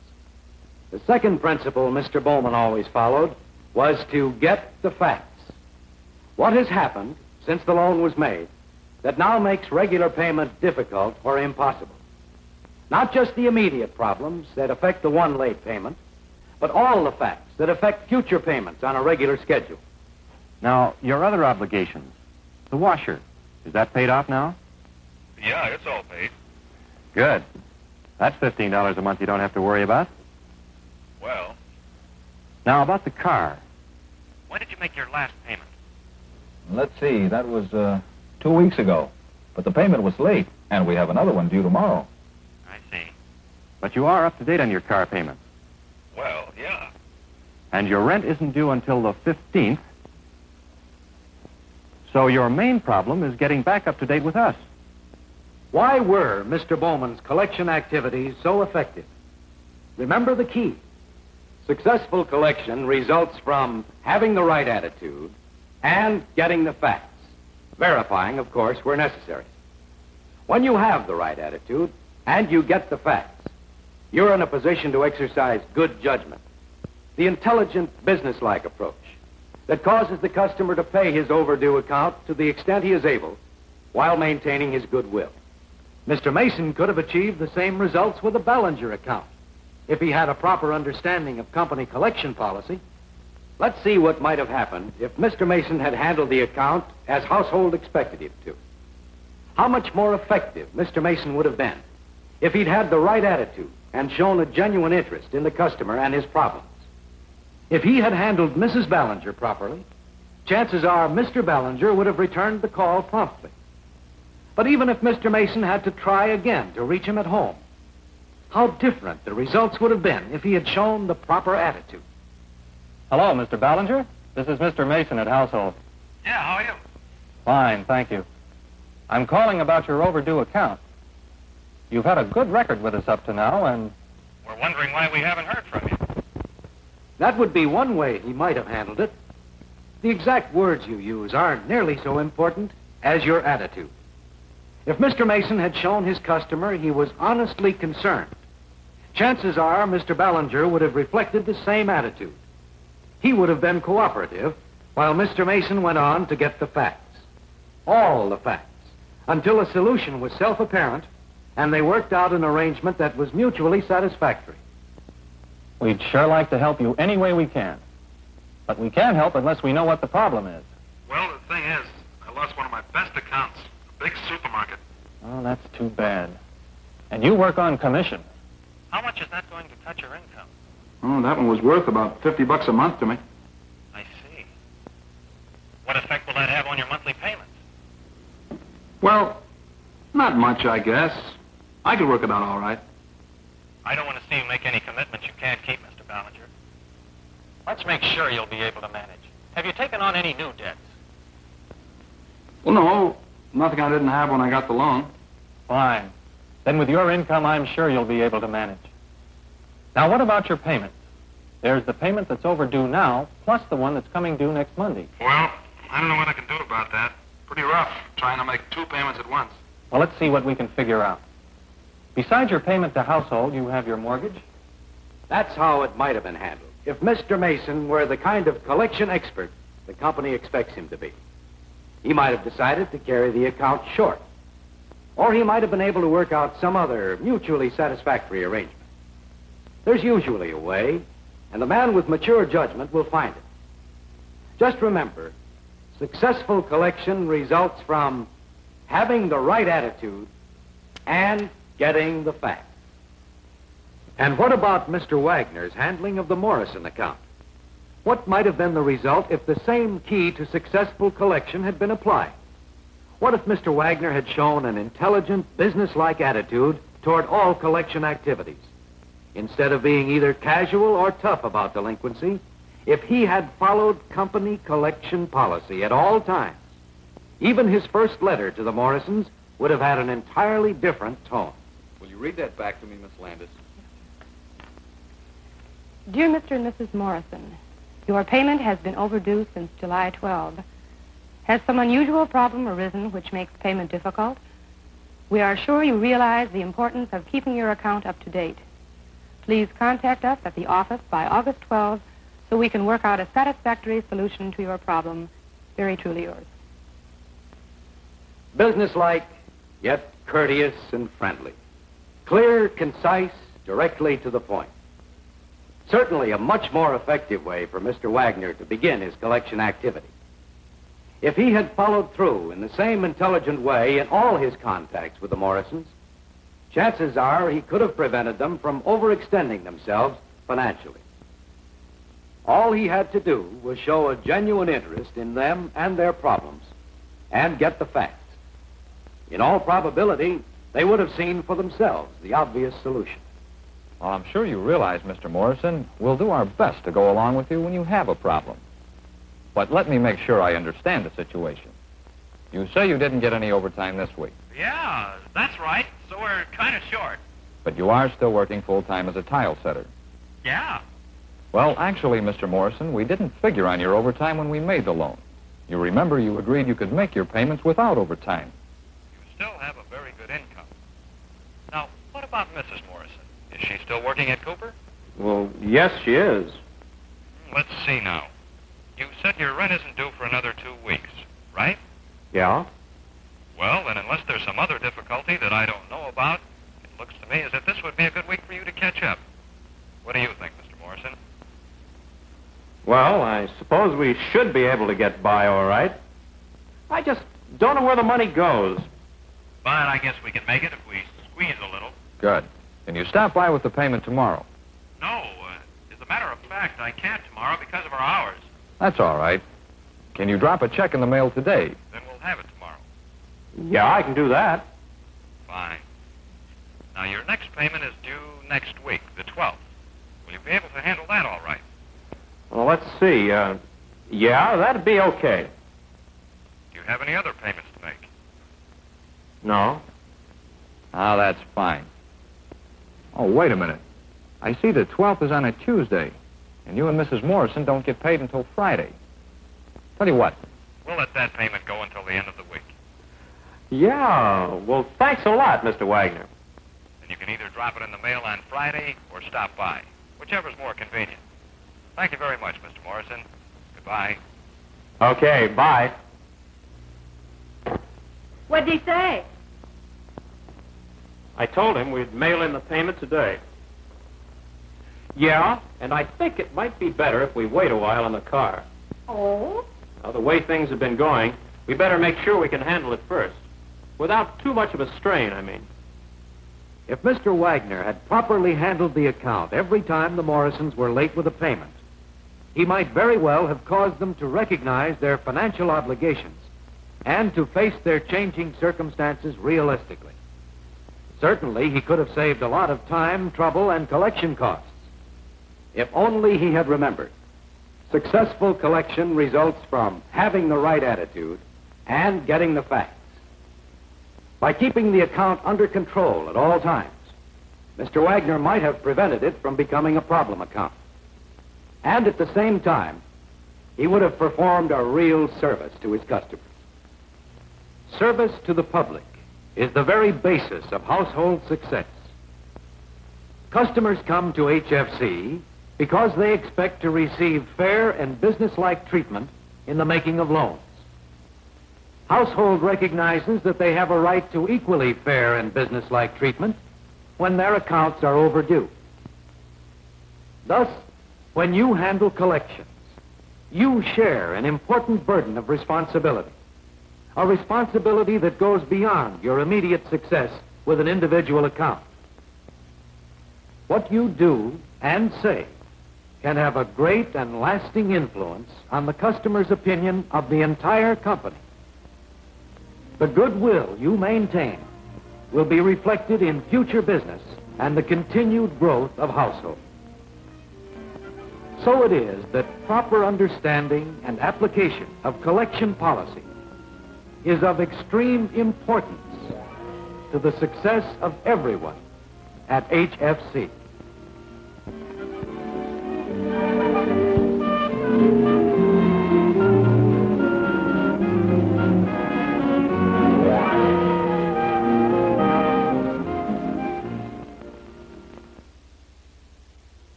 S1: The second principle Mr. Bowman always followed was to get the facts. What has happened since the loan was made that now makes regular payment difficult or impossible? Not just the immediate problems that affect the one late payment, but all the facts that affect future payments on a regular schedule.
S5: Now, your other obligations, the washer, is that paid off now?
S8: Yeah, it's all paid.
S5: Good. That's $15 a month you don't have to worry about.
S8: Well,
S5: Now, about the car.
S8: when did you make your last payment?
S15: Let's see, that was 2 weeks ago. But the payment was late, and we have another one due tomorrow.
S8: I see.
S5: But you are up to date on your car payment.
S8: Well, yeah.
S5: And your rent isn't due until the 15th. So your main problem is getting back up to date with us.
S1: Why were Mr. Bowman's collection activities so effective? Remember the key. Successful collection results from having the right attitude and getting the facts, verifying, of course, where necessary. When you have the right attitude and you get the facts, you're in a position to exercise good judgment, the intelligent, businesslike approach that causes the customer to pay his overdue account to the extent he is able while maintaining his goodwill. Mr. Mason could have achieved the same results with a Ballinger account if he had a proper understanding of company collection policy. Let's see what might have happened if Mr. Mason had handled the account as household expected him to. How much more effective Mr. Mason would have been if he'd had the right attitude and shown a genuine interest in the customer and his problems. If he had handled Mrs. Ballinger properly, chances are Mr. Ballinger would have returned the call promptly. But even if Mr. Mason had to try again to reach him at home, how different the results would have been if he had shown the proper attitude.
S10: Hello, Mr. Ballinger. This is Mr. Mason at Household.
S7: Yeah, how are you?
S10: Fine, thank you. I'm calling about your overdue account. You've had a good record with us up to now, and...
S7: We're wondering why we haven't heard from you.
S1: That would be one way he might have handled it. The exact words you use aren't nearly so important as your attitude. If Mr. Mason had shown his customer he was honestly concerned, chances are Mr. Ballinger would have reflected the same attitude He would have been cooperative, while Mr. Mason went on to get the facts. All the facts. Until a solution was self-apparent, and they worked out an arrangement that was mutually satisfactory.
S10: We'd sure like to help you any way we can. But we can't help unless we know what the problem is.
S4: Well, the thing is, I lost one of my best accounts, a big supermarket.
S10: Oh, that's too bad. And you work on commission.
S7: How much is that going to cut your income?
S14: Oh, that one was worth about $50 a month to me.
S7: I see. What effect will that have on your monthly payments?
S14: Well, not much, I guess. I could work it out all right.
S7: I don't want to see you make any commitments you can't keep, Mr. Ballinger. Let's make sure you'll be able to manage. Have you taken on any new debts?
S14: Well, no, nothing I didn't have when I got the loan.
S10: Fine. Then with your income, I'm sure you'll be able to manage. Now, what about your payments? There's the payment that's overdue now, plus the one that's coming due next Monday.
S4: Well, I don't know what I can do about that. Pretty rough, trying to make 2 payments at once.
S10: Well, let's see what we can figure out. Besides your payment to household, you have your mortgage?
S1: That's how it might have been handled. If Mr. Mason were the kind of collection expert the company expects him to be. He might have decided to carry the account short. Or he might have been able to work out some other mutually satisfactory arrangement. There's usually a way, and the man with mature judgment will find it. Just remember, successful collection results from having the right attitude and getting the facts. And what about Mr. Wagner's handling of the Morrison account? What might have been the result if the same key to successful collection had been applied? What if Mr. Wagner had shown an intelligent, business-like attitude toward all collection activities? Instead of being either casual or tough about delinquency, if he had followed company collection policy at all times, even his first letter to the Morrisons would have had an entirely different tone.
S12: Will you read that back to me, Miss Landis?
S16: Dear Mr. and Mrs. Morrison, your payment has been overdue since July 12. Has some unusual problem arisen which makes payment difficult? We are sure you realize the importance of keeping your account up to date. Please contact us at the office by August 12 so we can work out a satisfactory solution to your problem. Very truly yours.
S1: Businesslike, yet courteous and friendly. Clear, concise, directly to the point. Certainly a much more effective way for Mr. Wagner to begin his collection activity. If he had followed through in the same intelligent way in all his contacts with the Morrisons, chances are he could have prevented them from overextending themselves financially. All he had to do was show a genuine interest in them and their problems and get the facts. In all probability, they would have seen for themselves the obvious solution.
S3: Well, I'm sure you realize, Mr. Morrison, we'll do our best to go along with you when you have a problem. But let me make sure I understand the situation. You say you didn't get any overtime this week.
S7: Yeah, that's right. So we're kind of short.
S3: But you are still working full-time as a tile setter.
S7: Yeah.
S3: Well, actually, Mr. Morrison, we didn't figure on your overtime when we made the loan. You remember you agreed you could make your payments without overtime.
S7: You still have a very good income. Now, what about Mrs. Morrison? Is she still working at Cooper?
S11: Well, yes, she is.
S7: Let's see now. You said your rent isn't due for another 2 weeks, right?
S11: Yeah?
S7: Well, then unless there's some other difficulty that I don't know about, it looks to me as if this would be a good week for you to catch up. What do you think, Mr. Morrison?
S11: Well, I suppose we should be able to get by all right. I just don't know where the money goes.
S7: But I guess we can make it if we squeeze a little.
S3: Good. Can you stop by with the payment tomorrow?
S7: No, as a matter of fact, I can't tomorrow because of our hours.
S3: That's all right. Can you drop a check in the mail today?
S7: Then we'll have it tomorrow.
S11: Yeah, I can do that.
S7: Fine. Now, your next payment is due next week, the 12th. Will you be able to handle that all right?
S11: Well, let's see. Yeah, that'd be okay.
S7: Do you have any other payments to make?
S11: No.
S3: Ah, that's fine. Oh, wait a minute. I see the 12th is on a Tuesday, and you and Mrs. Morrison don't get paid until Friday. Tell you what.
S7: We'll let that payment go until the end of the week.
S11: Yeah, well, thanks a lot, Mr. Wagner.
S7: And you can either drop it in the mail on Friday or stop by, whichever's more convenient.
S8: Thank you very much, Mr. Morrison. Goodbye.
S11: Okay, bye.
S13: What'd he say?
S11: I told him we'd mail in the payment today. Yeah, and I think it might be better if we wait a while in the car.
S13: Oh?
S11: Now, the way things have been going, we better make sure we can handle it first. Without too much of a strain, I mean.
S1: If Mr. Wagner had properly handled the account every time the Morrisons were late with a payment, he might very well have caused them to recognize their financial obligations and to face their changing circumstances realistically. Certainly, he could have saved a lot of time, trouble, and collection costs. If only he had remembered. Successful collection results from having the right attitude and getting the facts. By keeping the account under control at all times, Mr. Wagner might have prevented it from becoming a problem account. And at the same time, he would have performed a real service to his customers. Service to the public is the very basis of household success. Customers come to HFC because they expect to receive fair and businesslike treatment in the making of loans. Household recognizes that they have a right to equally fair and businesslike treatment when their accounts are overdue. Thus, when you handle collections, you share an important burden of responsibility, a responsibility that goes beyond your immediate success with an individual account. What you do and say can have a great and lasting influence on the customer's opinion of the entire company. The goodwill you maintain will be reflected in future business and the continued growth of households. So it is that proper understanding and application of collection policy is of extreme importance to the success of everyone at HFC.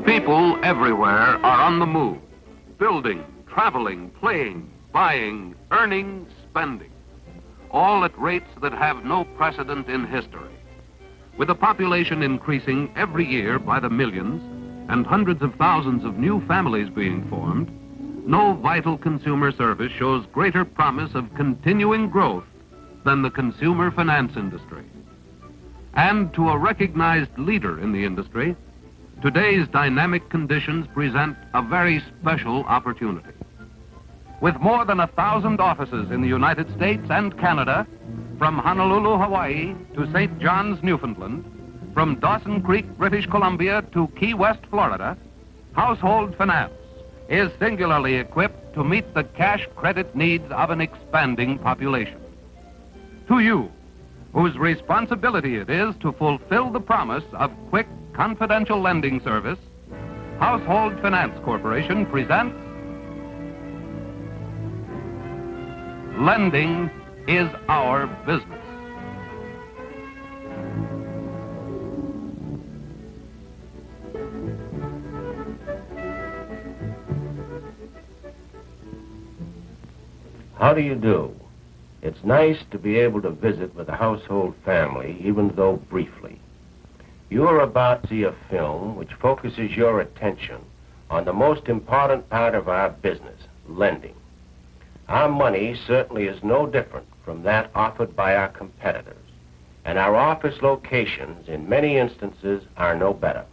S17: People everywhere are on the move, building, traveling, playing, buying, earning, spending, all at rates that have no precedent in history. With the population increasing every year by the millions and hundreds of thousands of new families being formed, no vital consumer service shows greater promise of continuing growth than the consumer finance industry. And to a recognized leader in the industry, today's dynamic conditions present a very special opportunity. With more than 1,000 offices in the United States and Canada, from Honolulu, Hawaii to St. John's, Newfoundland, from Dawson Creek, British Columbia to Key West, Florida, Household Finance is singularly equipped to meet the cash credit needs of an expanding population. To you, whose responsibility it is to fulfill the promise of quick, confidential lending service, Household Finance Corporation presents Lending is Our Business.
S18: How do you do? It's nice to be able to visit with a household family, even though briefly. You are about to see a film which focuses your attention on the most important part of our business, lending. Our money certainly is no different from that offered by our competitors, and our office locations in many instances are no better.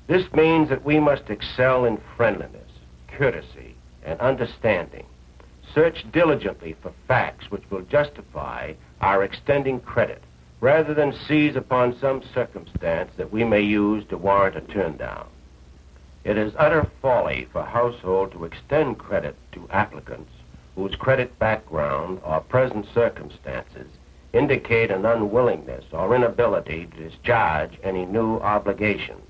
S18: This means that we must excel in friendliness, courtesy, and understanding. Search diligently for facts which will justify our extending credit, rather than seize upon some circumstance that we may use to warrant a turndown. It is utter folly for household to extend credit to applicants whose credit background or present circumstances indicate an unwillingness or inability to discharge any new obligations.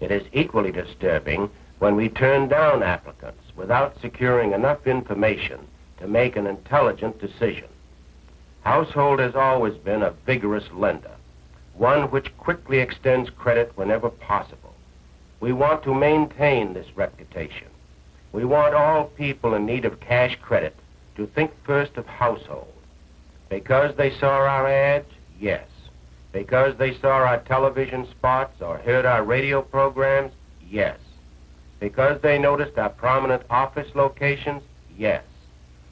S18: It is equally disturbing when we turn down applicants without securing enough information to make an intelligent decision. Household has always been a vigorous lender, one which quickly extends credit whenever possible. We want to maintain this reputation. We want all people in need of cash credit to think first of Household. Because they saw our ads? Yes. Because they saw our television spots or heard our radio programs? Yes. Because they noticed our prominent office locations? Yes.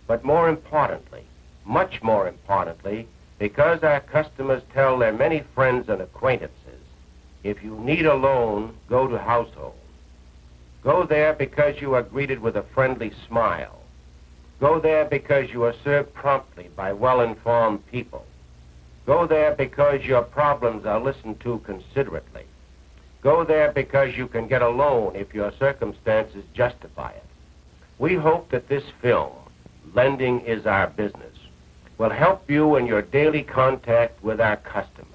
S18: But more importantly, much more importantly, because our customers tell their many friends and acquaintances, if you need a loan, go to Household. Go there because you are greeted with a friendly smile. Go there because you are served promptly by well-informed people. Go there because your problems are listened to considerately. Go there because you can get a loan if your circumstances justify it. We hope that this film, Lending is Our Business, will help you in your daily contact with our customers.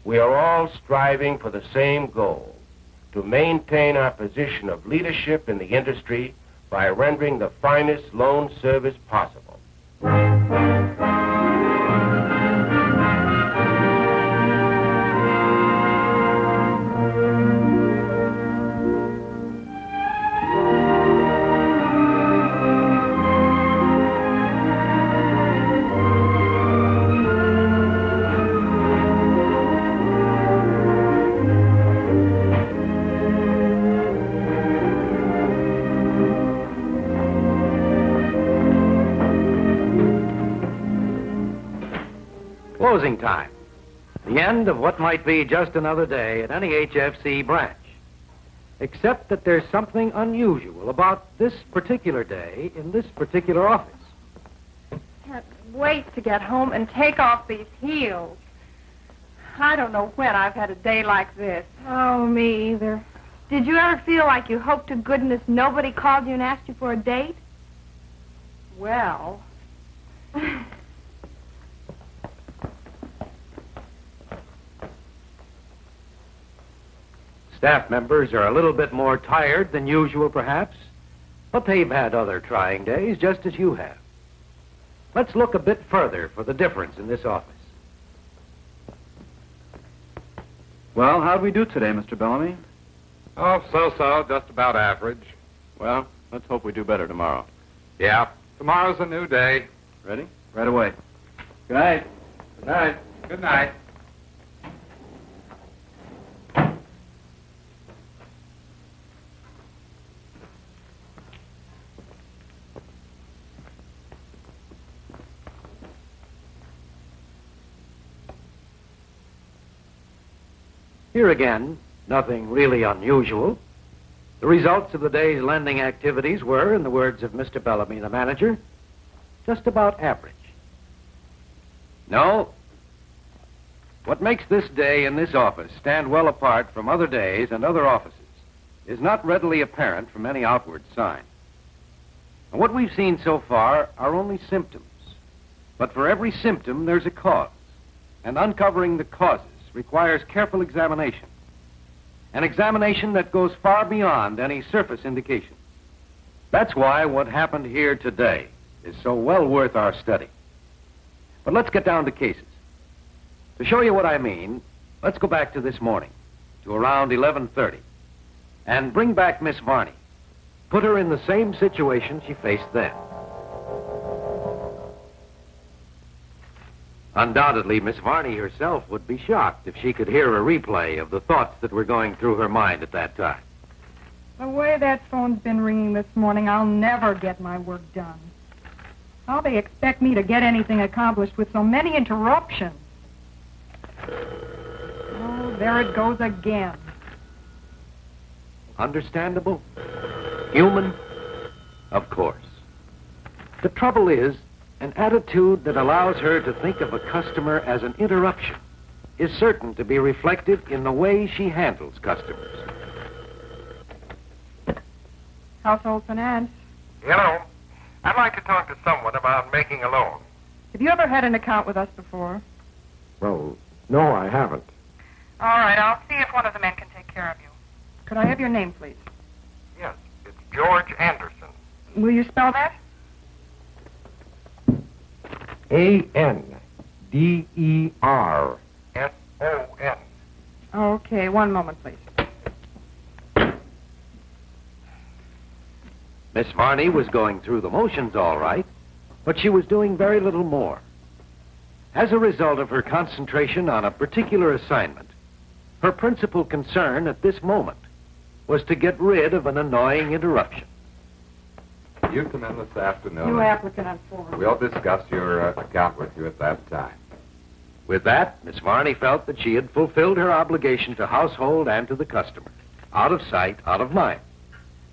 S18: We are all striving for the same goal, to maintain our position of leadership in the industry by rendering the finest loan service possible.
S1: Closing time. The end of what might be just another day at any HFC branch. Except that there's something unusual about this particular day in this particular office.
S6: Can't wait to get home and take off these heels. I don't know when I've had a day like this. Oh, me either. Did you ever feel like you hoped to goodness nobody called you and asked you for a date? Well...
S1: Staff members are a little bit more tired than usual, perhaps, but they've had other trying days, just as you have. Let's look a bit further for the difference in this office.
S14: Well, how'd we do today, Mr. Bellamy?
S4: Oh, so-so, just about average.
S2: Well, let's hope we do better tomorrow.
S4: Yeah, tomorrow's a new day.
S2: Ready?
S14: Right away.
S2: Good night.
S4: Good night. Good night.
S1: Here again, nothing really unusual. The results of the day's lending activities were, in the words of Mr. Bellamy, the manager, just about average. No. What makes this day in this office stand well apart from other days and other offices is not readily apparent from any outward sign. And what we've seen so far are only symptoms. But for every symptom, there's a cause. And uncovering the causes requires careful examination. An examination that goes far beyond any surface indication. That's why what happened here today is so well worth our study. But let's get down to cases. To show you what I mean, let's go back to this morning, to around 11:30, and bring back Miss Varney. Put her in the same situation she faced then. Undoubtedly, Miss Varney herself would be shocked if she could hear a replay of the thoughts that were going through her mind at that time.
S13: The way that phone's been ringing this morning, I'll never get my work done. How they expect me to get anything accomplished with so many interruptions? Oh, there it goes again.
S1: Understandable? Human? Of course. The trouble is, an attitude that allows her to think of a customer as an interruption is certain to be reflected in the way she handles customers.
S13: Household finance.
S19: Hello. I'd like to talk to someone about making a loan.
S13: Have you ever had an account with us before?
S5: Well, no, I haven't.
S9: All right, I'll see if one of the men can take care of you.
S13: Could I have your name, please?
S19: George Anderson.
S13: Will you spell that?
S18: A-N-D-E-R.
S19: S-O-N.
S13: Okay, one moment, please.
S1: Miss Varney was going through the motions all right, but she was doing very little more. As a result of her concentration on a particular assignment, her principal concern at this moment was to get rid of an annoying interruption.
S4: You come in this afternoon.
S13: New applicant on form.
S4: We'll discuss your account with you at that time.
S1: With that, Miss Varney felt that she had fulfilled her obligation to household and to the customer. Out of sight, out of mind.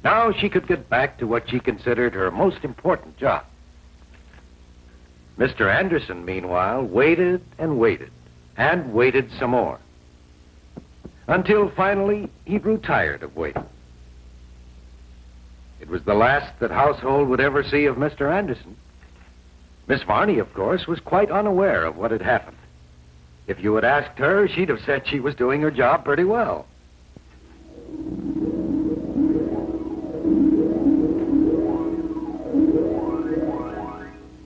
S1: Now she could get back to what she considered her most important job. Mr. Anderson, meanwhile, waited and waited and waited some more. Until finally, he grew tired of waiting. It was the last that household would ever see of Mr. Anderson. Miss Varney, of course, was quite unaware of what had happened. If you had asked her, she'd have said she was doing her job pretty well.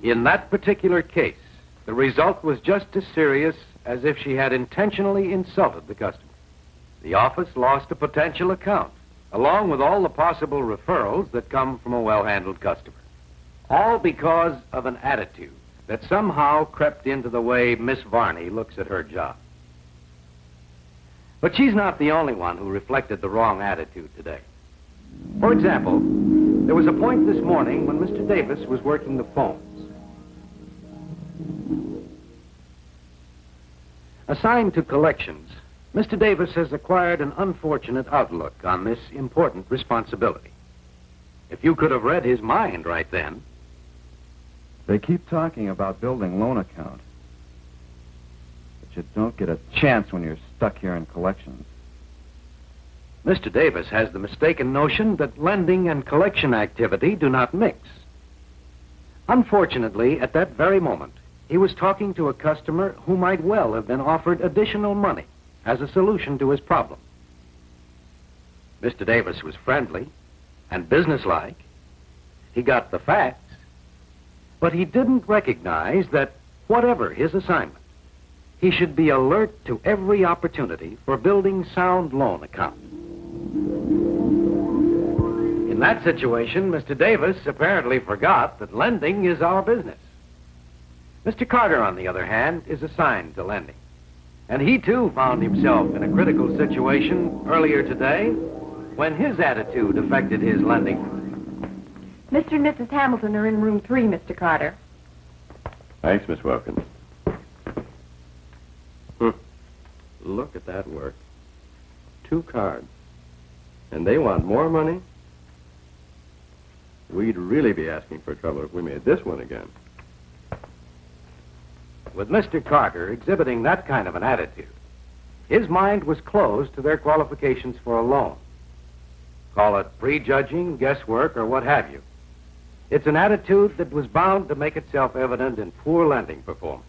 S1: In that particular case, the result was just as serious as if she had intentionally insulted the customer. The office lost a potential account, along with all the possible referrals that come from a well-handled customer. All because of an attitude that somehow crept into the way Miss Varney looks at her job. But she's not the only one who reflected the wrong attitude today. For example, there was a point this morning when Mr. Davis was working the phones. Assigned to collections, Mr. Davis has acquired an unfortunate outlook on this important responsibility. If you could have read his mind right then.
S20: They keep talking about building loan accounts, but you don't get a chance when you're stuck here in collections.
S1: Mr. Davis has the mistaken notion that lending and collection activity do not mix. Unfortunately, at that very moment, he was talking to a customer who might well have been offered additional money as a solution to his problem. Mr. Davis was friendly and businesslike. He got the facts, but he didn't recognize that whatever his assignment, he should be alert to every opportunity for building sound loan accounts. In that situation, Mr. Davis apparently forgot that lending is our business. Mr. Carter, on the other hand, is assigned to lending. And he, too, found himself in a critical situation earlier today when his attitude affected his lending.
S6: Mr. and Mrs. Hamilton are in room 3, Mr. Carter.
S2: Thanks, Miss Wilkins. Look at that work. 2 cards. And they want more money? We'd really be asking for trouble if we made this one again.
S1: With Mr. Carter exhibiting that kind of an attitude, his mind was closed to their qualifications for a loan. Call it prejudging, guesswork, or what have you. It's an attitude that was bound to make itself evident in poor lending performance.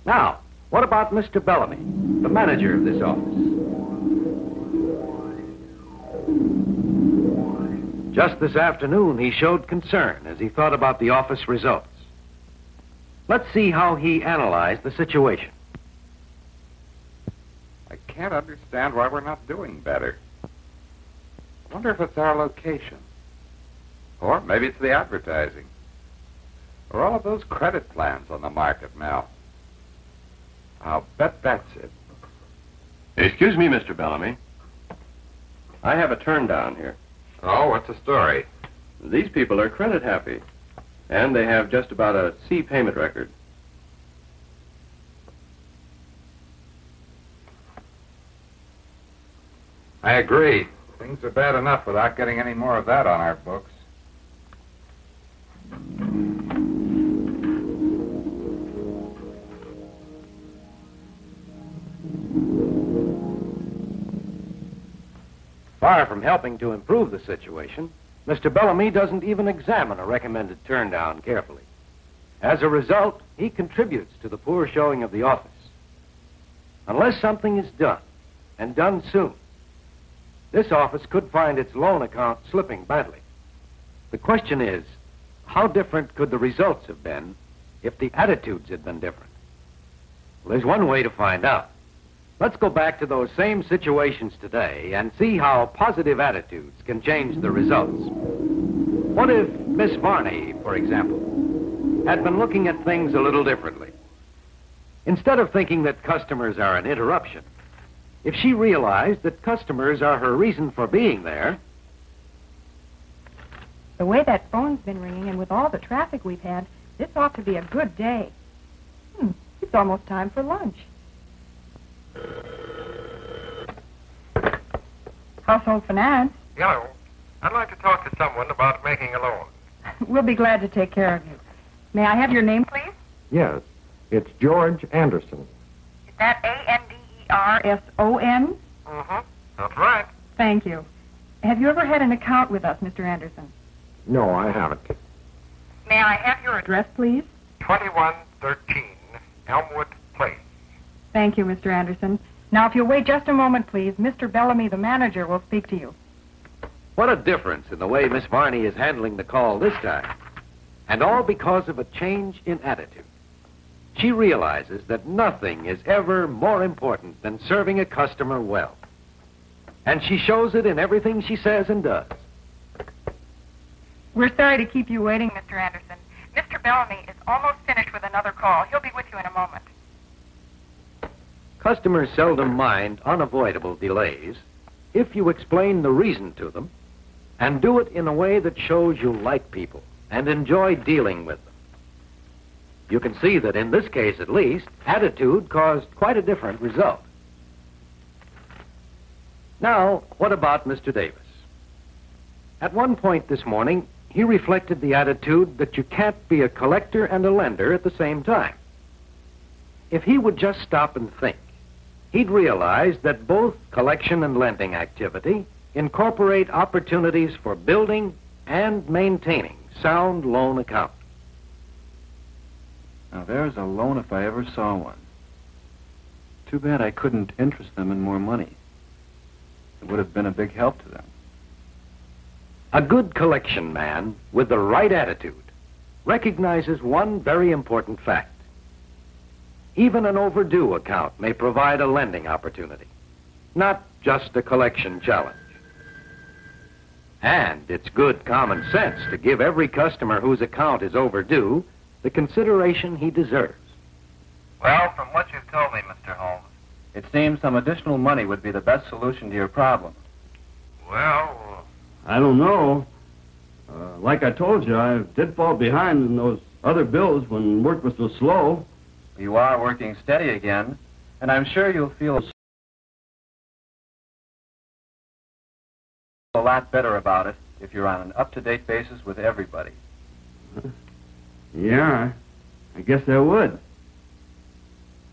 S1: Now, what about Mr. Bellamy, the manager of this office? Just this afternoon, he showed concern as he thought about the office results. Let's see how he analyzed the situation.
S4: I can't understand why we're not doing better. I wonder if it's our location. Or maybe it's the advertising. Or all of those credit plans on the market now. I'll bet that's it.
S2: Excuse me, Mr. Bellamy. I have a turn down here.
S4: Oh, what's the story?
S2: These people are credit happy. And they have just about a C payment record.
S4: I agree. Things are bad enough without getting any more of that on our books.
S1: Far from helping to improve the situation, Mr. Bellamy doesn't even examine a recommended turndown carefully. As a result, he contributes to the poor showing of the office. Unless something is done, and done soon, this office could find its loan account slipping badly. The question is, how different could the results have been if the attitudes had been different? Well, there's one way to find out. Let's go back to those same situations today and see how positive attitudes can change the results. What if Miss Varney, for example, had been looking at things a little differently? Instead of thinking that customers are an interruption, if she realized that customers are her reason for being there.
S6: The way that phone's been ringing and with all the traffic we've had, this ought to be a good day. It's almost time for lunch. Household Finance.
S19: Hello. I'd like to talk to someone about making a loan.
S6: We'll be glad to take care of you. May I have your name, please?
S21: Yes, it's George Anderson.
S6: Is that Anderson?
S19: Mm-hmm. That's right.
S6: Thank you. Have you ever had an account with us, Mr. Anderson?
S21: No, I haven't.
S6: May I have your address, please?
S19: 2113 Elmwood Place.
S6: Thank you, Mr. Anderson. Now, if you'll wait just a moment, please, Mr. Bellamy, the manager, will speak to you.
S1: What a difference in the way Miss Varney is handling the call this time. And all because of a change in attitude. She realizes that nothing is ever more important than serving a customer well. And she shows it in everything she says and does.
S6: We're sorry to keep you waiting, Mr. Anderson. Mr. Bellamy is almost finished with another call. He'll be with you in a moment.
S1: Customers seldom mind unavoidable delays if you explain the reason to them and do it in a way that shows you like people and enjoy dealing with them. You can see that in this case, at least, attitude caused quite a different result. Now, what about Mr. Davis? At one point this morning, he reflected the attitude that you can't be a collector and a lender at the same time. If he would just stop and think, he'd realize that both collection and lending activity incorporate opportunities for building and maintaining sound loan accounts.
S20: Now, there's a loan if I ever saw one. Too bad I couldn't interest them in more money. It would have been a big help to them.
S1: A good collection man with the right attitude recognizes one very important fact. Even an overdue account may provide a lending opportunity, not just a collection challenge. And it's good common sense to give every customer whose account is overdue the consideration he deserves.
S19: Well, from what you've told me, Mr. Holmes.
S20: It seems some additional money would be the best solution to your problem.
S19: Well,
S22: I don't know. Like I told you, I did fall behind in those other bills when work was so slow.
S20: You are working steady again, and I'm sure you'll feel a lot better about it if you're on an up-to-date basis with everybody.
S22: Yeah, I guess I would.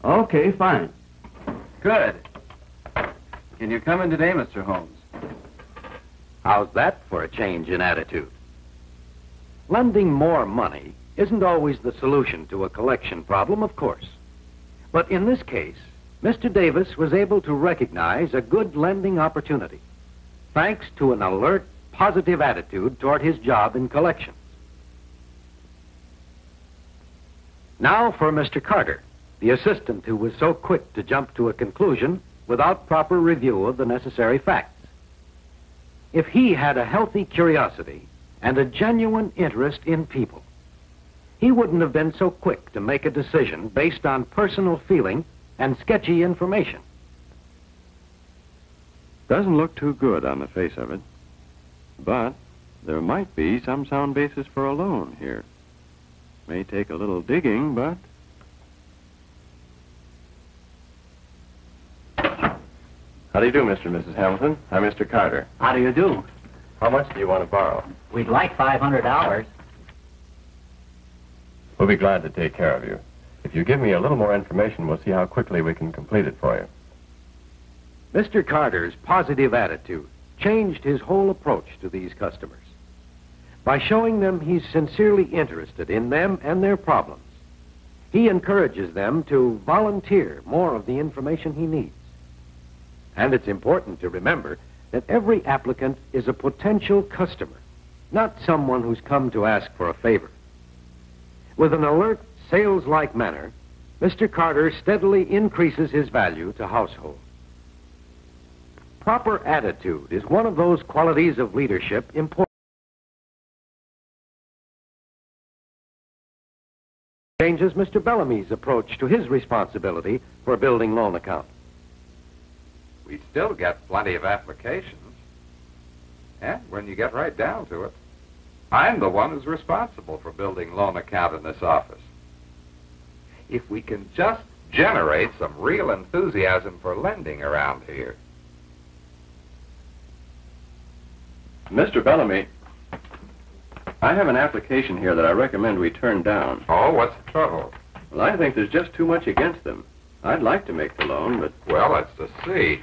S22: Okay, fine.
S20: Good. Can you come in today, Mr. Holmes?
S1: How's that for a change in attitude? Lending more money isn't always the solution to a collection problem, of course. But in this case, Mr. Davis was able to recognize a good lending opportunity, thanks to an alert, positive attitude toward his job in collections. Now for Mr. Carter, the assistant who was so quick to jump to a conclusion without proper review of the necessary facts. If he had a healthy curiosity and a genuine interest in people, he wouldn't have been so quick to make a decision based on personal feeling and sketchy information.
S20: Doesn't look too good on the face of it. But there might be some sound basis for a loan here. May take a little digging, but... How do you do, Mr. and Mrs. Hamilton? I'm Mr. Carter.
S23: How do you do?
S20: How much do you want to borrow?
S23: We'd like $500.
S20: We'll be glad to take care of you. If you give me a little more information, we'll see how quickly we can complete it for you.
S1: Mr. Carter's positive attitude changed his whole approach to these customers. By showing them he's sincerely interested in them and their problems, he encourages them to volunteer more of the information he needs. And it's important to remember
S10: that every applicant is a potential customer, not someone who's come to ask for a favor. With an alert, sales-like manner, Mr. Carter steadily increases his value to household. Proper attitude is one of those qualities of leadership important. Changes Mr. Bellamy's approach to his responsibility for building loan accounts.
S12: We still get plenty of applications. And when you get right down to it, I'm the one who's responsible for building loan account in this office. If we can just generate some real enthusiasm for lending around here.
S20: Mr. Bellamy, I have an application here that I recommend we turn down.
S12: Oh, what's the trouble?
S20: Well, I think there's just too much against them. I'd like to make the loan, but...
S12: Well, let's just see.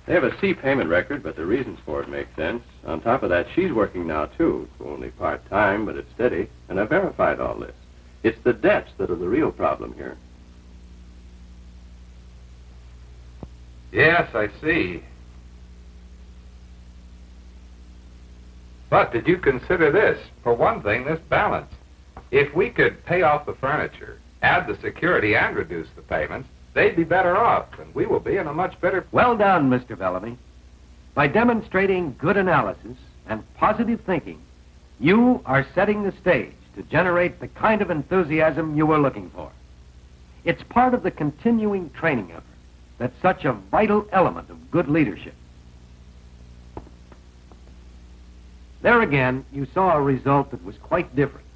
S20: They have a C payment record, but the reasons for it make sense. On top of that, she's working now, too. Only part-time, but it's steady, and I've verified all this. It's the debts that are the real problem here.
S12: Yes, I see. But did you consider this? For one thing, this balance. If we could pay off the furniture, add the security, and reduce the payments, they'd be better off, and we will be in a much better...
S10: Well done, Mr. Bellamy. By demonstrating good analysis and positive thinking, you are setting the stage to generate the kind of enthusiasm you were looking for. It's part of the continuing training effort that's such a vital element of good leadership. There again, you saw a result that was quite different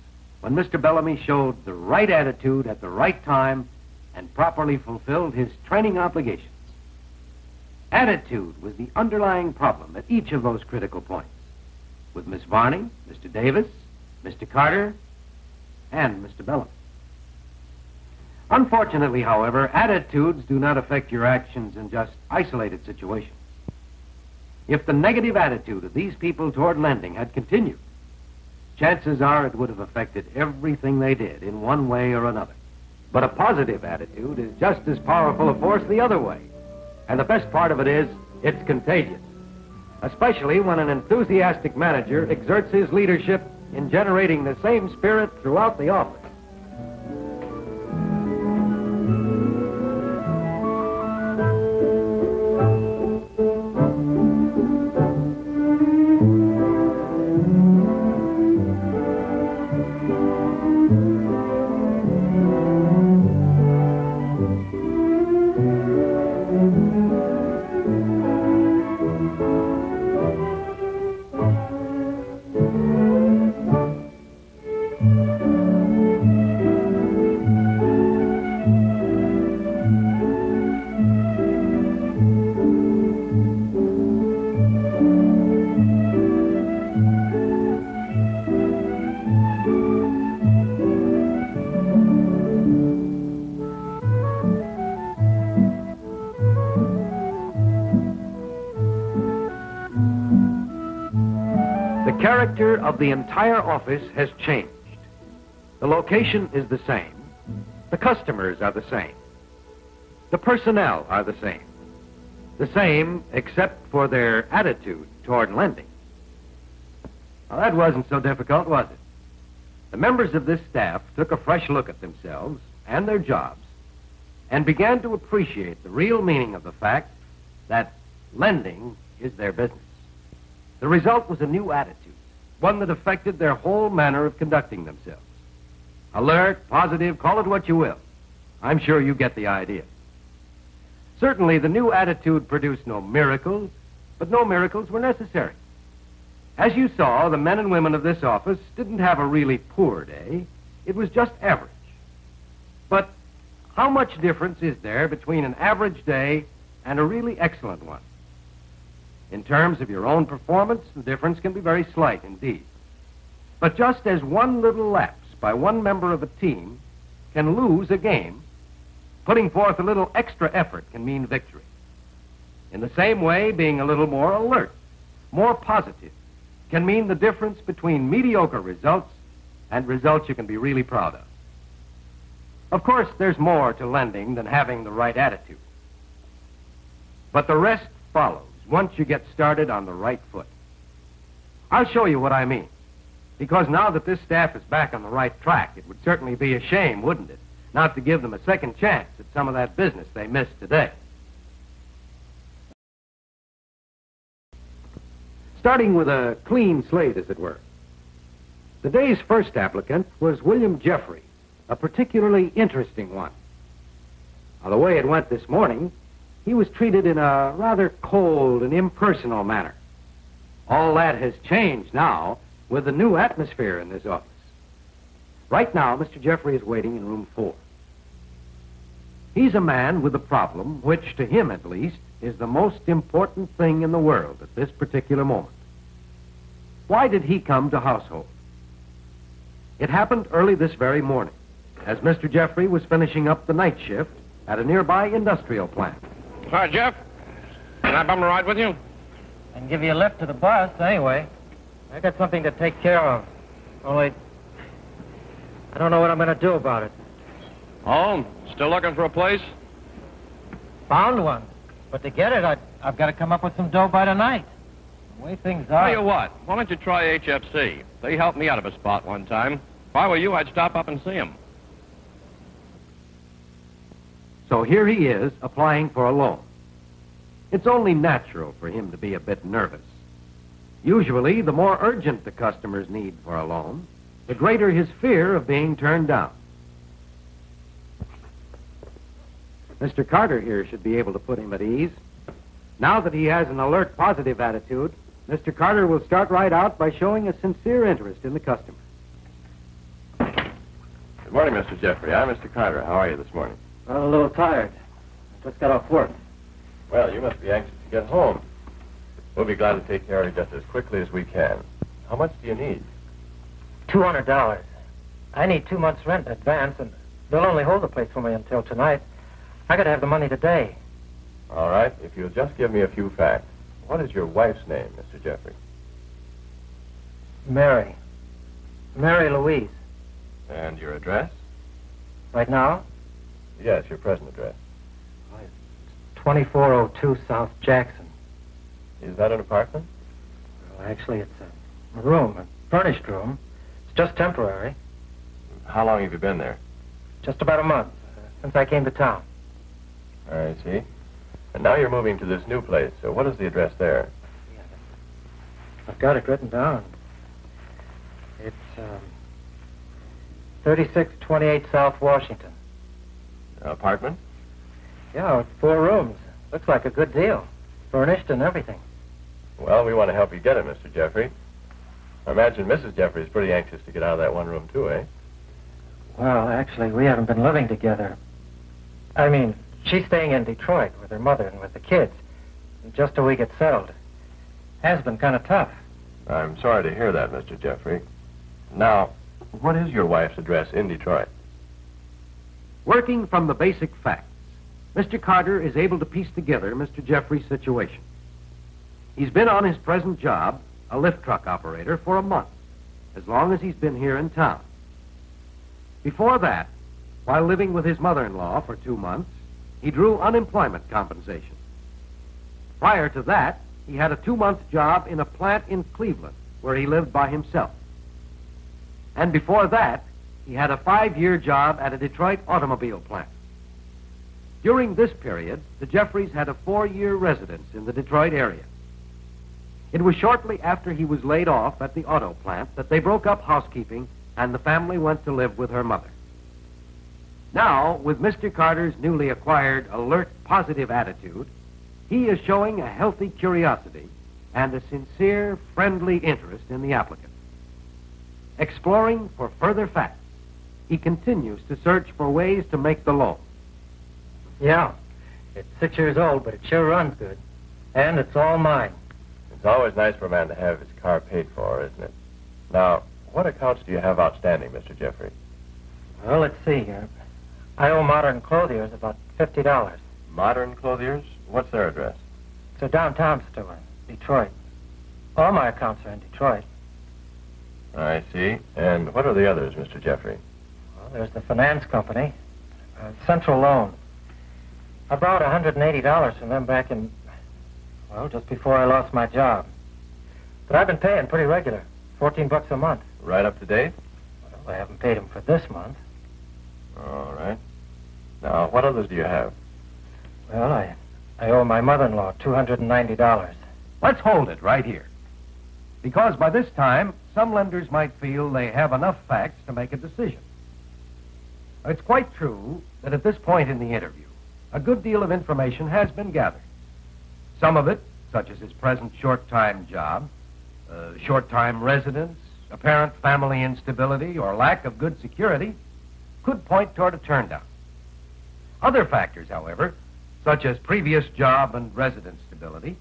S10: when Mr. Bellamy showed the right attitude at the right time and properly fulfilled his training obligations. Attitude was the underlying problem at each of those critical points, with Miss Varney, Mr. Davis, Mr. Carter, and Mr. Bellamy. Unfortunately, however, attitudes do not affect your actions in just isolated situations. If the negative attitude of these people toward lending had continued, chances are it would have affected everything they did in one way or another. But a positive attitude is just as powerful a force the other way. And the best part of it is, it's contagious. Especially when an enthusiastic manager exerts his leadership in generating the same spirit throughout the office. The character of the entire office has changed. The location is the same. The customers are the same. The personnel are the same. The same except for their attitude toward lending. Well, that wasn't so difficult, was it? The members of this staff took a fresh look at themselves and their jobs and began to appreciate the real meaning of the fact that lending is their business. The result was a new attitude, one that affected their whole manner of conducting themselves. Alert, positive, call it what you will. I'm sure you get the idea. Certainly, the new attitude produced no miracles, but no miracles were necessary. As you saw, the men and women of this office didn't have a really poor day. It was just average. But how much difference is there between an average day and a really excellent one? In terms of your own performance, the difference can be very slight indeed. But just as one little lapse by one member of a team can lose a game, putting forth a little extra effort can mean victory. In the same way, being a little more alert, more positive, can mean the difference between mediocre results and results you can be really proud of. Of course, there's more to lending than having the right attitude. But the rest follows once you get started on the right foot. I'll show you what I mean. Because now that this staff is back on the right track, it would certainly be a shame, wouldn't it, not to give them a second chance at some of that business they missed today. Starting with a clean slate, as it were. The day's first applicant was William Jeffrey, a particularly interesting one. Now, the way it went this morning, he was treated in a rather cold and impersonal manner. All that has changed now with the new atmosphere in this office. Right now, Mr. Jeffrey is waiting in room 4. He's a man with a problem which, to him at least, is the most important thing in the world at this particular moment. Why did he come to household? It happened early this very morning, as Mr. Jeffrey was finishing up the night shift at a nearby industrial plant.
S3: Hi, Jeff. Can I bum a ride with you?
S15: I can give you a lift to the bus, anyway. I got something to take care of. Only, I don't know what I'm going to do about it.
S3: Oh, still looking for a place?
S15: Found one. But to get it, I've got to come up with some dough by tonight. The way things are...
S3: Tell you what, why don't you try HFC? They helped me out of a spot one time. If I were you, I'd stop up and see them.
S10: So here he is, applying for a loan. It's only natural for him to be a bit nervous. Usually, the more urgent the customer's need for a loan, the greater his fear of being turned down. Mr. Carter here should be able to put him at ease. Now that he has an alert, positive attitude, Mr. Carter will start right out by showing a sincere interest in the customer.
S20: Good morning, Mr. Jeffrey. I'm Mr. Carter. How are you this morning?
S15: I'm a little tired. I just got off work.
S20: Well, you must be anxious to get home. We'll be glad to take care of you just as quickly as we can. How much do you need?
S15: $200. I need 2 months' rent in advance, and they'll only hold the place for me until tonight. I got to have the money today.
S20: All right. If you'll just give me a few facts. What is your wife's name, Mr. Jeffrey?
S15: Mary. Mary Louise.
S20: And your address?
S15: Right now?
S20: Yes, your present address.
S15: 2402 South Jackson.
S20: Is that an apartment?
S15: Well, actually, it's a room, a furnished room. It's just temporary.
S20: How long have you been there?
S15: Just about a month, since I came to town.
S20: I see. And now you're moving to this new place, so what is the address there?
S15: I've got it written down. It's 3628 South Washington.
S20: Apartment?
S15: Yeah, it's 4 rooms. Looks like a good deal. Furnished and everything.
S20: Well, we want to help you get it, Mr. Jeffrey. I imagine Mrs. Jeffrey is pretty anxious to get out of that one room, too, eh?
S15: Well, actually, we haven't been living together. I mean, she's staying in Detroit with her mother and with the kids. Just till we get settled. Has been kind of tough.
S20: I'm sorry to hear that, Mr. Jeffrey. Now, what is your wife's address in Detroit?
S10: Working from the basic facts, Mr. Carter is able to piece together Mr. Jeffrey's situation. He's been on his present job, a lift truck operator, for a month, as long as he's been here in town. Before that, while living with his mother-in-law for 2 months, he drew unemployment compensation. Prior to that, he had a 2-month job in a plant in Cleveland, where he lived by himself. And before that, he had a 5-year job at a Detroit automobile plant. During this period, the Jeffreys had a 4-year residence in the Detroit area. It was shortly after he was laid off at the auto plant that they broke up housekeeping and the family went to live with her mother. Now, with Mr. Carter's newly acquired alert, positive attitude, he is showing a healthy curiosity and a sincere, friendly interest in the applicant. Exploring for further facts, he continues to search for ways to make the loan.
S15: Yeah, it's 6 years old, but it sure runs good. And it's all mine.
S20: It's always nice for a man to have his car paid for, isn't it? Now, what accounts do you have outstanding, Mr. Jeffrey?
S15: Well, let's see here. I owe Modern Clothiers about $50.
S20: Modern Clothiers? What's their address?
S15: It's a downtown store, Detroit. All my accounts are in Detroit.
S20: I see. And what are the others, Mr. Jeffrey?
S15: Well, there's the finance company, Central Loan. I borrowed $180 from them back in... Well, just before I lost my job. But I've been paying pretty regular, $14 a month.
S20: Right up to date?
S15: Well, I haven't paid him for this month.
S20: All right. Now, what others do you have?
S15: Well, I owe my mother-in-law $290.
S10: Let's hold it right here. Because by this time, some lenders might feel they have enough facts to make a decision. It's quite true that at this point in the interview, a good deal of information has been gathered. Some of it, such as his present short-time job, short-time residence, apparent family instability, or lack of good security, could point toward a turn-down. Other factors, however, such as previous job and residence stability,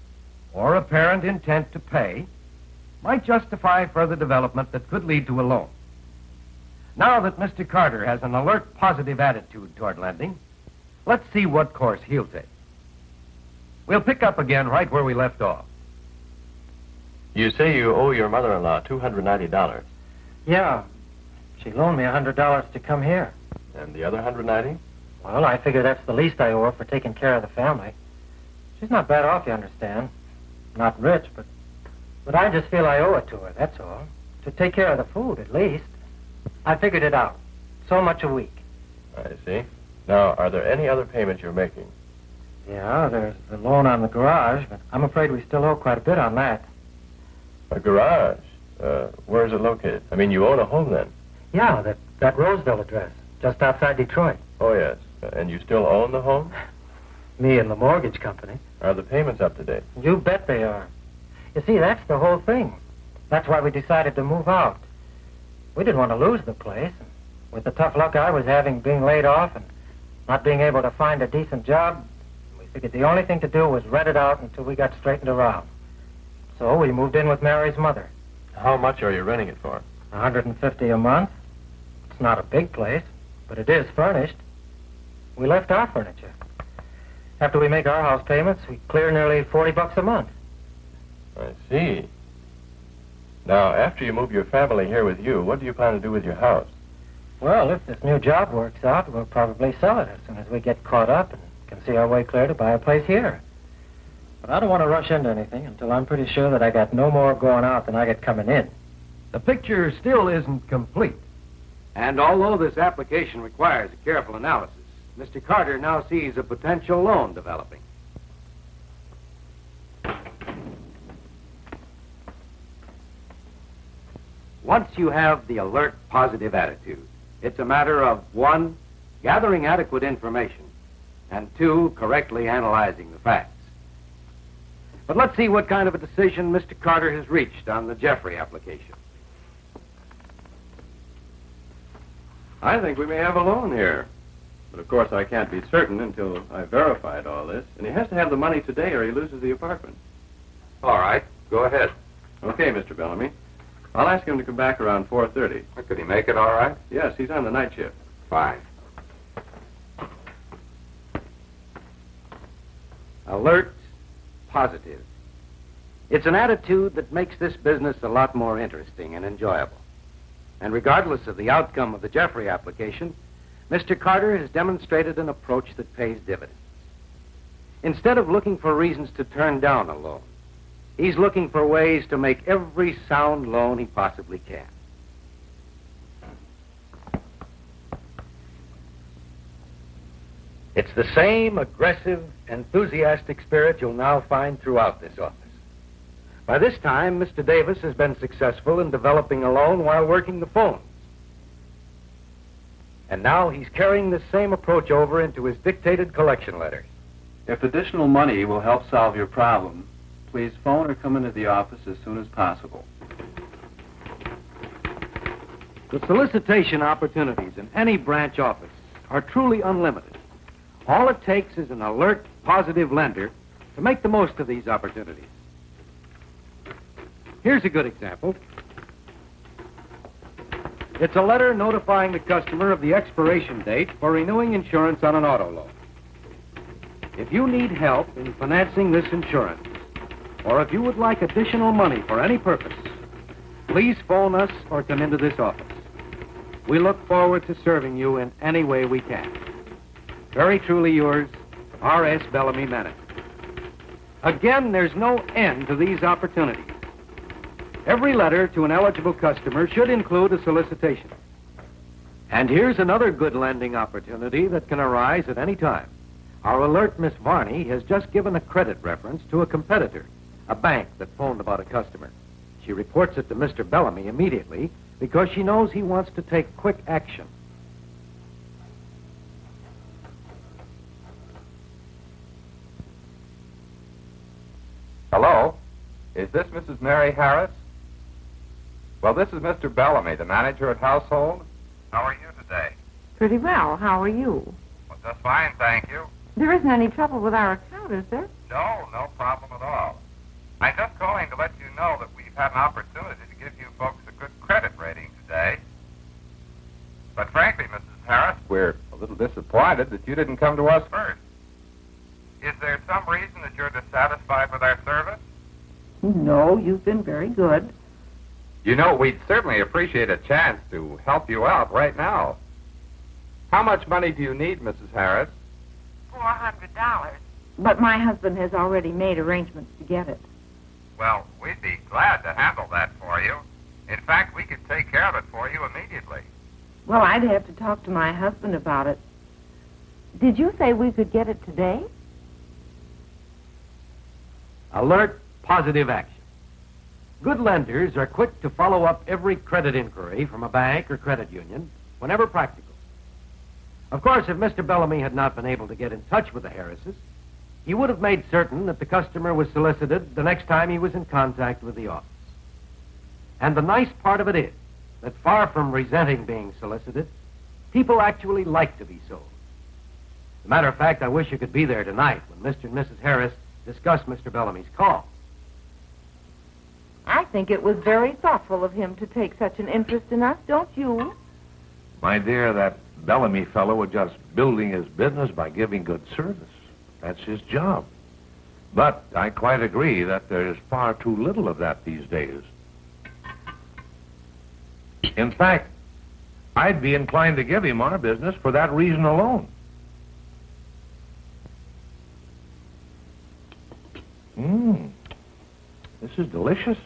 S10: or apparent intent to pay, might justify further development that could lead to a loan. Now that Mr. Carter has an alert, positive attitude toward lending, let's see what course he'll take. We'll pick up again right where we left off.
S20: You say you owe your mother-in-law $290.
S15: Yeah. She loaned me $100 to come here.
S20: And the other $190?
S15: Well, I figure that's the least I owe her for taking care of the family. She's not bad off, you understand. Not rich, but I just feel I owe it to her, that's all. To take care of the food, at least. I figured it out. So much a week.
S20: I see. Now, are there any other payments you're making?
S15: Yeah, there's the loan on the garage, but I'm afraid we still owe quite a bit on that.
S20: A garage? Where is it located? I mean, you own a home then?
S15: Yeah, that Roseville address, just outside Detroit.
S20: Oh, yes. And you still own the home?
S15: Me and the mortgage company.
S20: Are the payments up to date?
S15: You bet they are. You see, that's the whole thing. That's why we decided to move out. We didn't want to lose the place. With the tough luck I was having being laid off and not being able to find a decent job, we figured the only thing to do was rent it out until we got straightened around. So we moved in with Mary's mother.
S20: How much are you renting it for?
S15: $150 a month. It's not a big place, but it is furnished. We left our furniture. After we make our house payments, we clear nearly $40 a month.
S20: I see. Now, after you move your family here with you, what do you plan to do with your house?
S15: Well, if this new job works out, we'll probably sell it as soon as we get caught up and can see our way clear to buy a place here. But I don't want to rush into anything until I'm pretty sure that I got no more going out than I got coming in.
S10: The picture still isn't complete. And although this application requires a careful analysis, Mr. Carter now sees a potential loan developing. Once you have the alert, positive attitude, it's a matter of, 1, gathering adequate information, and 2, correctly analyzing the facts. But let's see what kind of a decision Mr. Carter has reached on the Jeffrey application.
S20: I think we may have a loan here. But of course I can't be certain until I've verified all this. And he has to have the money today or he loses the apartment.
S12: All right, go ahead.
S20: Okay, Mr. Bellamy. I'll ask him to come back around 4:30.
S12: Could he make it all right?
S20: Yes, he's on the night shift.
S12: Fine.
S1: Alert, positive. It's an attitude that makes this business a lot more interesting and enjoyable. And regardless of the outcome of the Jeffrey application, Mr. Carter has demonstrated an approach that pays dividends. Instead of looking for reasons to turn down a loan, he's looking for ways to make every sound loan he possibly can. It's the same aggressive, enthusiastic spirit you'll now find throughout this office. By this time, Mr. Davis has been successful in developing a loan while working the phones. And now he's carrying this same approach over into his dictated collection letters.
S14: If additional money will help solve your problem, please phone or come into the office as soon as possible.
S1: The solicitation opportunities in any branch office are truly unlimited. All it takes is an alert, positive lender to make the most of these opportunities. Here's a good example. It's a letter notifying the customer of the expiration date for renewing insurance on an auto loan. If you need help in financing this insurance, or if you would like additional money for any purpose, please phone us or come into this office. We look forward to serving you in any way we can. Very truly yours, R.S. Bellamy, Manager.
S10: Again, there's no end to these opportunities. Every letter to an eligible customer should include a solicitation. And here's another good lending opportunity that can arise at any time. Our alert Miss Varney has just given a credit reference to a competitor, a bank that phoned about a customer. She reports it to Mr. Bellamy immediately because she knows he wants to take quick action.
S12: Hello? Is this Mrs. Mary Harris? Well, this is Mr. Bellamy, the manager at Household. How are you today?
S6: Pretty well. How are you?
S12: Well, just fine, thank you.
S6: There isn't any trouble with our account, is there?
S12: No problem at all. I'm just calling to let you know that we've had an opportunity to give you folks a good credit rating today. But frankly, Mrs. Harris, we're a little disappointed that you didn't come to us first. Is there some reason that you're dissatisfied with our service?
S6: No, you've been very good.
S12: You know, we'd certainly appreciate a chance to help you out right now. How much money do you need, Mrs. Harris?
S6: $400. But my husband has already made arrangements to get it.
S12: Well, we'd be glad to handle that for you. In fact, we could take care of it for you immediately.
S6: Well, I'd have to talk to my husband about it. Did you say we could get it today?
S10: Alert, positive action. Good lenders are quick to follow up every credit inquiry from a bank or credit union whenever practical. Of course, if Mr. Bellamy had not been able to get in touch with the Harrises, he would have made certain that the customer was solicited the next time he was in contact with the office. And the nice part of it is that far from resenting being solicited, people actually like to be sold. As a matter of fact, I wish you could be there tonight when Mr. and Mrs. Harris discuss Mr. Bellamy's call.
S6: I think it was very thoughtful of him to take such an interest in us, don't you?
S7: My dear, that Bellamy fellow was just building his business by giving good service. That's his job. But I quite agree that there is far too little of that these days. In fact, I'd be inclined to give him our business for that reason alone. This is delicious.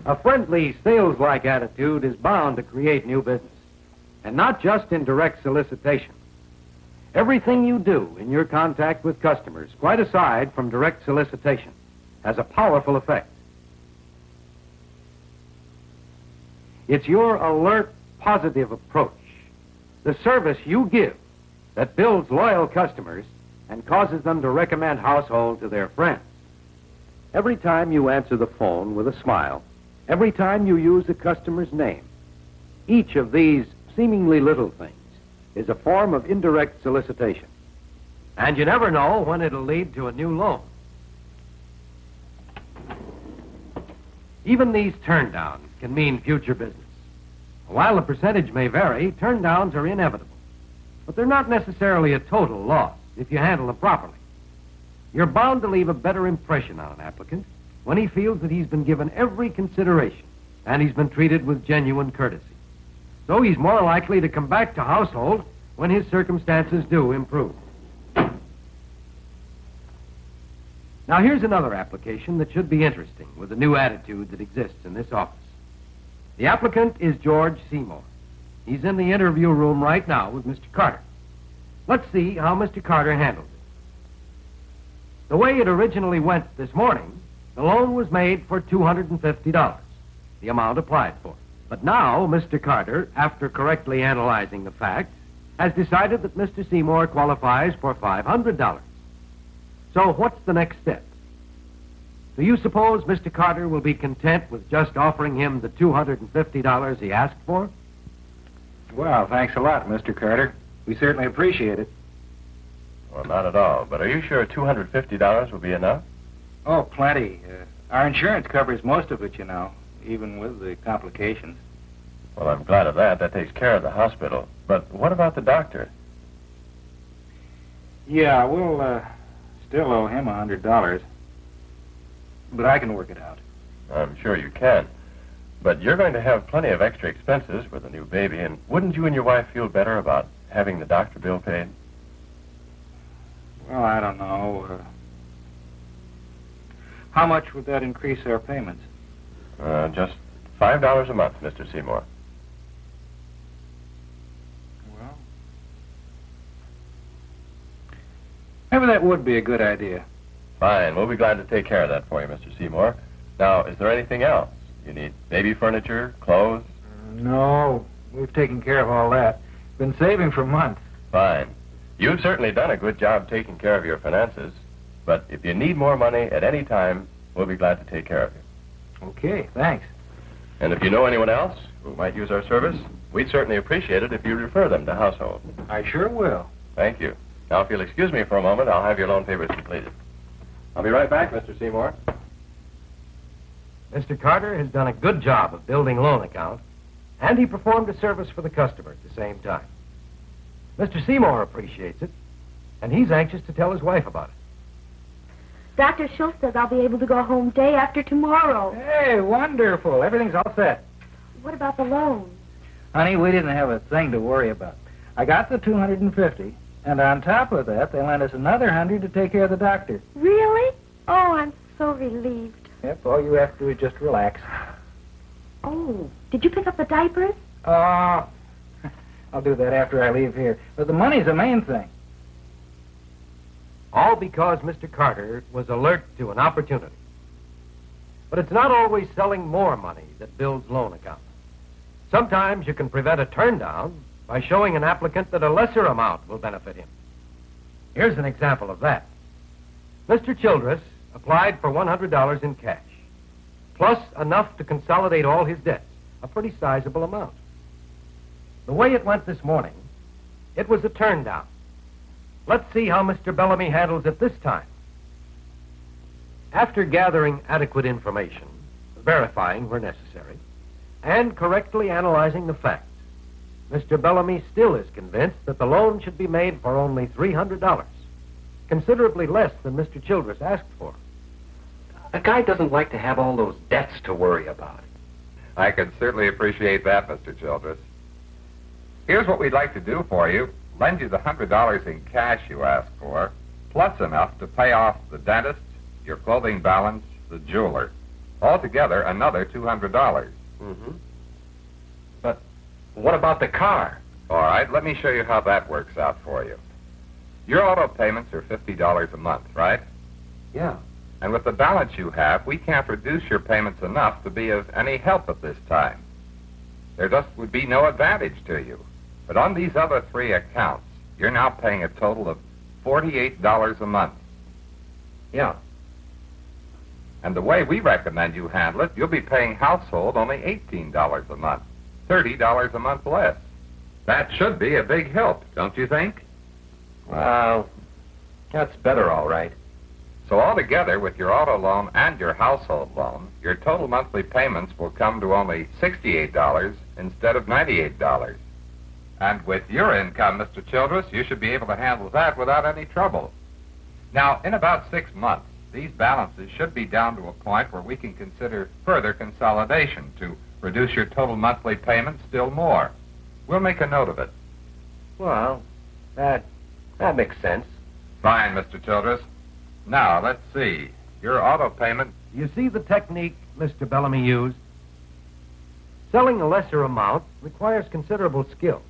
S10: A friendly, sales-like attitude is bound to create new business, and not just in direct solicitation. Everything you do in your contact with customers, quite aside from direct solicitation, has a powerful effect. It's your alert, positive approach, the service you give, that builds loyal customers and causes them to recommend Household to their friends. Every time you answer the phone with a smile, every time you use a customer's name, each of these seemingly little things is a form of indirect solicitation. And you never know when it'll lead to a new loan. Even these turndowns can mean future business. While the percentage may vary, turndowns are inevitable. But they're not necessarily a total loss if you handle them properly. You're bound to leave a better impression on an applicant when he feels that he's been given every consideration and he's been treated with genuine courtesy. So he's more likely to come back to Household when his circumstances do improve. Now, here's another application that should be interesting with the new attitude that exists in this office. The applicant is George Seymour. He's in the interview room right now with Mr. Carter. Let's see how Mr. Carter handles it. The way it originally went this morning, the loan was made for $250, the amount applied for. But now, Mr. Carter, after correctly analyzing the facts, has decided that Mr. Seymour qualifies for $500. So what's the next step? Do you suppose Mr. Carter will be content with just offering him the $250 he asked for?
S8: Well, thanks a lot, Mr. Carter. We certainly appreciate it.
S20: Well, not at all. But are you sure $250 will be enough?
S8: Oh, plenty. Our insurance covers most of it, you know, even with the complications.
S20: Well, I'm glad of that. That takes care of the hospital. But what about the doctor?
S8: Yeah, we'll still owe him $100. But I can work it out.
S20: I'm sure you can. But you're going to have plenty of extra expenses with a new baby, and wouldn't you and your wife feel better about having the doctor bill paid?
S8: Well, I don't know. How much would that increase our payments?
S20: Just $5 a month, Mr. Seymour.
S8: Well, maybe that would be a good idea.
S20: Fine. We'll be glad to take care of that for you, Mr. Seymour. Now, is there anything else? You need baby furniture, clothes?
S8: No, we've taken care of all that. Been saving for months.
S20: Fine. You've certainly done a good job taking care of your finances. But if you need more money at any time, we'll be glad to take care of you.
S8: Okay, thanks.
S20: And if you know anyone else who might use our service, we'd certainly appreciate it if you refer them to Household.
S8: I sure will.
S20: Thank you. Now, if you'll excuse me for a moment, I'll have your loan papers completed. I'll be right back, Mr. Seymour.
S10: Mr. Carter has done a good job of building loan accounts, and he performed a service for the customer at the same time. Mr. Seymour appreciates it, and he's anxious to tell his wife about it.
S11: Dr. Schultz says I'll be able to go home day after tomorrow.
S8: Hey, wonderful. Everything's all set.
S11: What about the loan?
S8: Honey, we didn't have a thing to worry about. I got the $250, and on top of that, they lent us another $100 to take care of the doctor.
S11: Really? Oh, I'm so relieved.
S8: Yep, all you have to do is just relax.
S11: Oh, did you pick up the diapers?
S8: I'll do that after I leave here. But the money's the main thing.
S10: All because Mr. Carter was alert to an opportunity. But it's not always selling more money that builds loan accounts. Sometimes you can prevent a turndown by showing an applicant that a lesser amount will benefit him. Here's an example of that. Mr. Childress applied for $100 in cash, plus enough to consolidate all his debts, a pretty sizable amount. The way it went this morning, it was a turndown. Let's see how Mr. Bellamy handles it this time. After gathering adequate information, verifying where necessary, and correctly analyzing the facts, Mr. Bellamy still is convinced that the loan should be made for only $300, considerably less than Mr. Childress asked for.
S5: A guy doesn't like to have all those debts to worry about.
S12: I can certainly appreciate that, Mr. Childress. Here's what we'd like to do for you. Lend you the $100 in cash you asked for, plus enough to pay off the dentist, your clothing balance, the jeweler. Altogether, another $200.
S5: Mm-hmm. But what about the car?
S12: All right, let me show you how that works out for you. Your auto payments are $50 a month, right?
S5: Yeah.
S12: And with the balance you have, we can't reduce your payments enough to be of any help at this time. There just would be no advantage to you. But on these other three accounts, you're now paying a total of $48 a month.
S5: Yeah.
S12: And the way we recommend you handle it, you'll be paying household only $18 a month, $30 a month less. That should be a big help, don't you think?
S5: Well, that's better, all right.
S12: So altogether, with your auto loan and your household loan, your total monthly payments will come to only $68 instead of $98. And with your income, Mr. Childress, you should be able to handle that without any trouble. Now, in about 6 months, these balances should be down to a point where we can consider further consolidation to reduce your total monthly payments still more. We'll make a note of it.
S5: Well, that makes sense.
S12: Fine, Mr. Childress. Now, let's see. Your auto payment...
S10: You see the technique Mr. Bellamy used? Selling a lesser amount requires considerable skill.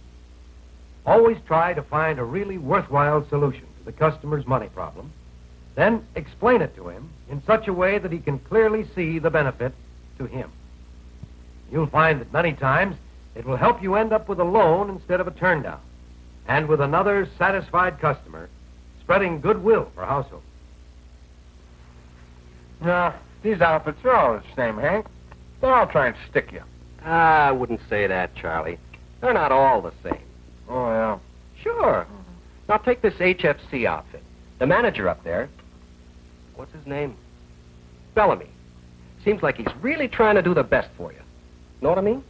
S10: Always try to find a really worthwhile solution to the customer's money problem, then explain it to him in such a way that he can clearly see the benefit to him. You'll find that many times it will help you end up with a loan instead of a turndown, and with another satisfied customer, spreading goodwill for households.
S21: No, these outfits are all the same, Hank. They're all trying to stick you.
S5: I wouldn't say that, Charlie. They're not all the same.
S21: Oh, yeah.
S5: Sure. Now take this HFC outfit. The manager up there, what's his name? Bellamy. Seems like he's really trying to do the best for you. Know what I mean?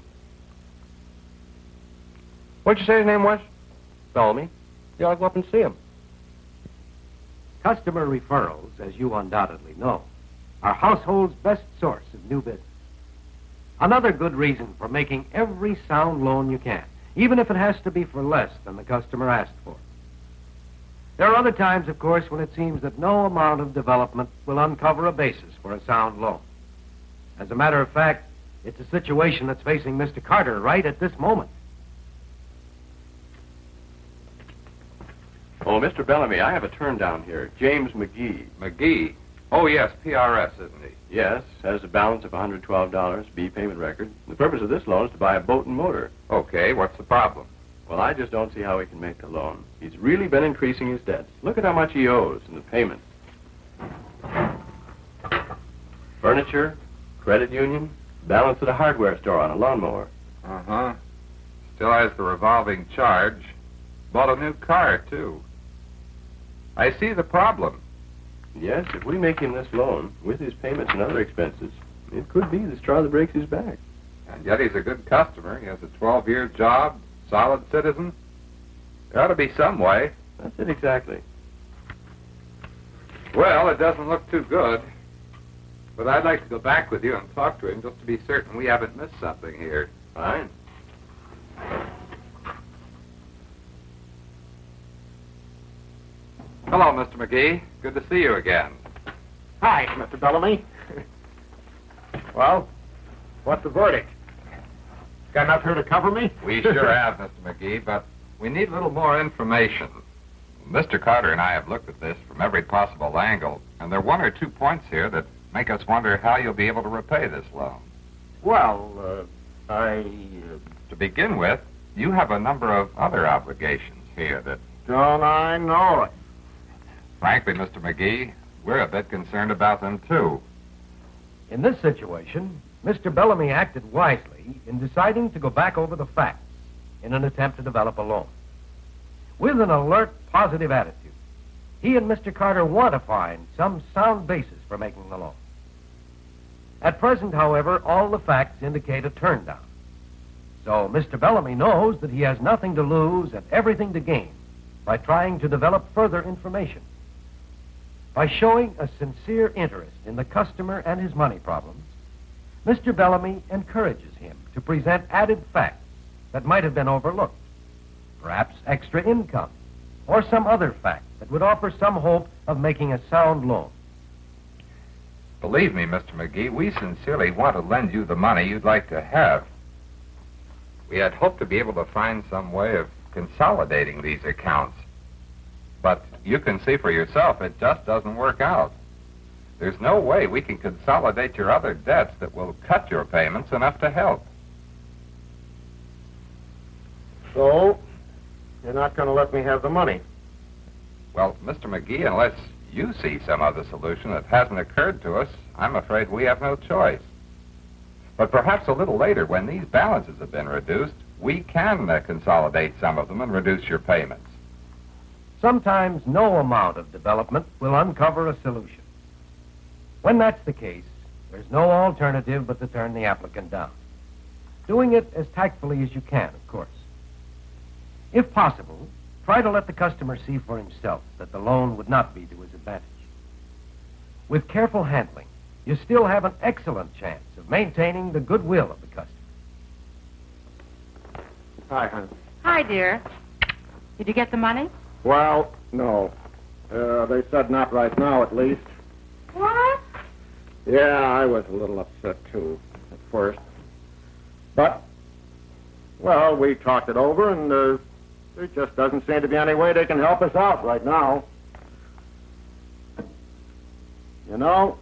S21: What'd you say his name was?
S5: Bellamy. You ought to go up and see him.
S10: Customer referrals, as you undoubtedly know, are household's best source of new business. Another good reason for making every sound loan you can, even if it has to be for less than the customer asked for. There are other times, of course, when it seems that no amount of development will uncover a basis for a sound loan. As a matter of fact, it's a situation that's facing Mr. Carter right at this moment.
S20: Oh, Mr. Bellamy, I have a turn down here. James McGee.
S12: McGee? Oh, yes, PRS, isn't he?
S20: Yes, has a balance of $112, B payment record. The purpose of this loan is to buy a boat and motor.
S12: Okay, what's the problem?
S20: Well, I just don't see how he can make the loan. He's really been increasing his debts. Look at how much he owes and the payments. Furniture, credit union, balance at a hardware store on a lawnmower.
S12: Uh-huh. Still has the revolving charge. Bought a new car, too. I see the problem.
S20: Yes, if we make him this loan, with his payments and other expenses, it could be the straw that breaks his back.
S12: And yet he's a good customer. He has a 12-year job, solid citizen. There ought to be some way.
S20: That's it exactly.
S12: Well, it doesn't look too good. But I'd like to go back with you and talk to him just to be certain we haven't missed something here.
S20: Fine.
S12: Hello, Mr. McGee. Good to see you again.
S21: Hi, Mr. Bellamy. Well, what's the verdict? Got enough here to cover me?
S12: We sure have, Mr. McGee, but we need a little more information. Mr. Carter and I have looked at this from every possible angle, and there are 1 or 2 points here that make us wonder how you'll be able to repay this loan.
S21: Well,
S12: To begin with, you have a number of other obligations here that...
S21: Don't I know it?
S12: Frankly, Mr. McGee, we're a bit concerned about them, too.
S10: In this situation, Mr. Bellamy acted wisely in deciding to go back over the facts in an attempt to develop a loan. With an alert, positive attitude, he and Mr. Carter want to find some sound basis for making the loan. At present, however, all the facts indicate a turn down. So Mr. Bellamy knows that he has nothing to lose and everything to gain by trying to develop further information. By showing a sincere interest in the customer and his money problems, Mr. Bellamy encourages him to present added facts that might have been overlooked, perhaps extra income, or some other fact that would offer some hope of making a sound loan.
S12: Believe me, Mr. McGee, we sincerely want to lend you the money you'd like to have. We had hoped to be able to find some way of consolidating these accounts. But you can see for yourself, it just doesn't work out. There's no way we can consolidate your other debts that will cut your payments enough to help.
S21: So, you're not going to let me have the money?
S12: Well, Mr. McGee, unless you see some other solution that hasn't occurred to us, I'm afraid we have no choice. But perhaps a little later, when these balances have been reduced, we can consolidate some of them and reduce your payments.
S10: Sometimes no amount of development will uncover a solution. When that's the case, there's no alternative but to turn the applicant down. Doing it as tactfully as you can, of course. If possible, try to let the customer see for himself that the loan would not be to his advantage. With careful handling, you still have an excellent chance of maintaining the goodwill of the customer.
S21: Hi, hon.
S6: Hi, dear. Did you get the money?
S21: Well, no. They said not right now, at least.
S6: What?
S21: Yeah, I was a little upset, too, at first. But, well, we talked it over, and there just doesn't seem to be any way they can help us out right now. You know,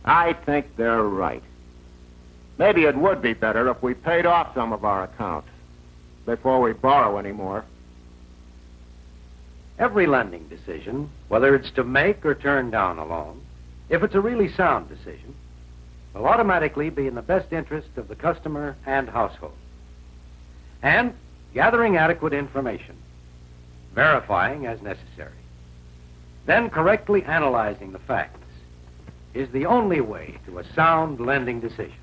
S21: I think they're right. Maybe it would be better if we paid off some of our accounts before we borrow any more.
S10: Every lending decision, whether it's to make or turn down a loan, if it's a really sound decision, will automatically be in the best interest of the customer and household. And gathering adequate information, verifying as necessary, then correctly analyzing the facts is the only way to a sound lending decision.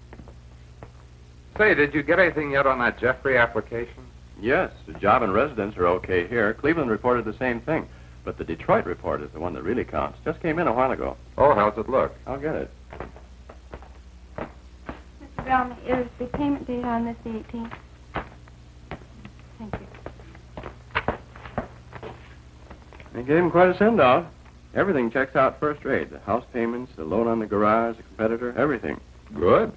S12: Say, did you get anything yet on that Jeffrey application?
S20: Yes, the job and residence are okay here. Cleveland reported the same thing. But the Detroit report is the one that really counts. Just came in a while ago.
S12: Oh, how's it look?
S20: I'll get it.
S11: Mr. Bellamy, is the payment date on this the 18th? Thank you.
S20: I gave him quite a send-off. Everything checks out first rate. The house payments, the loan on the garage, the competitor, everything.
S2: Good.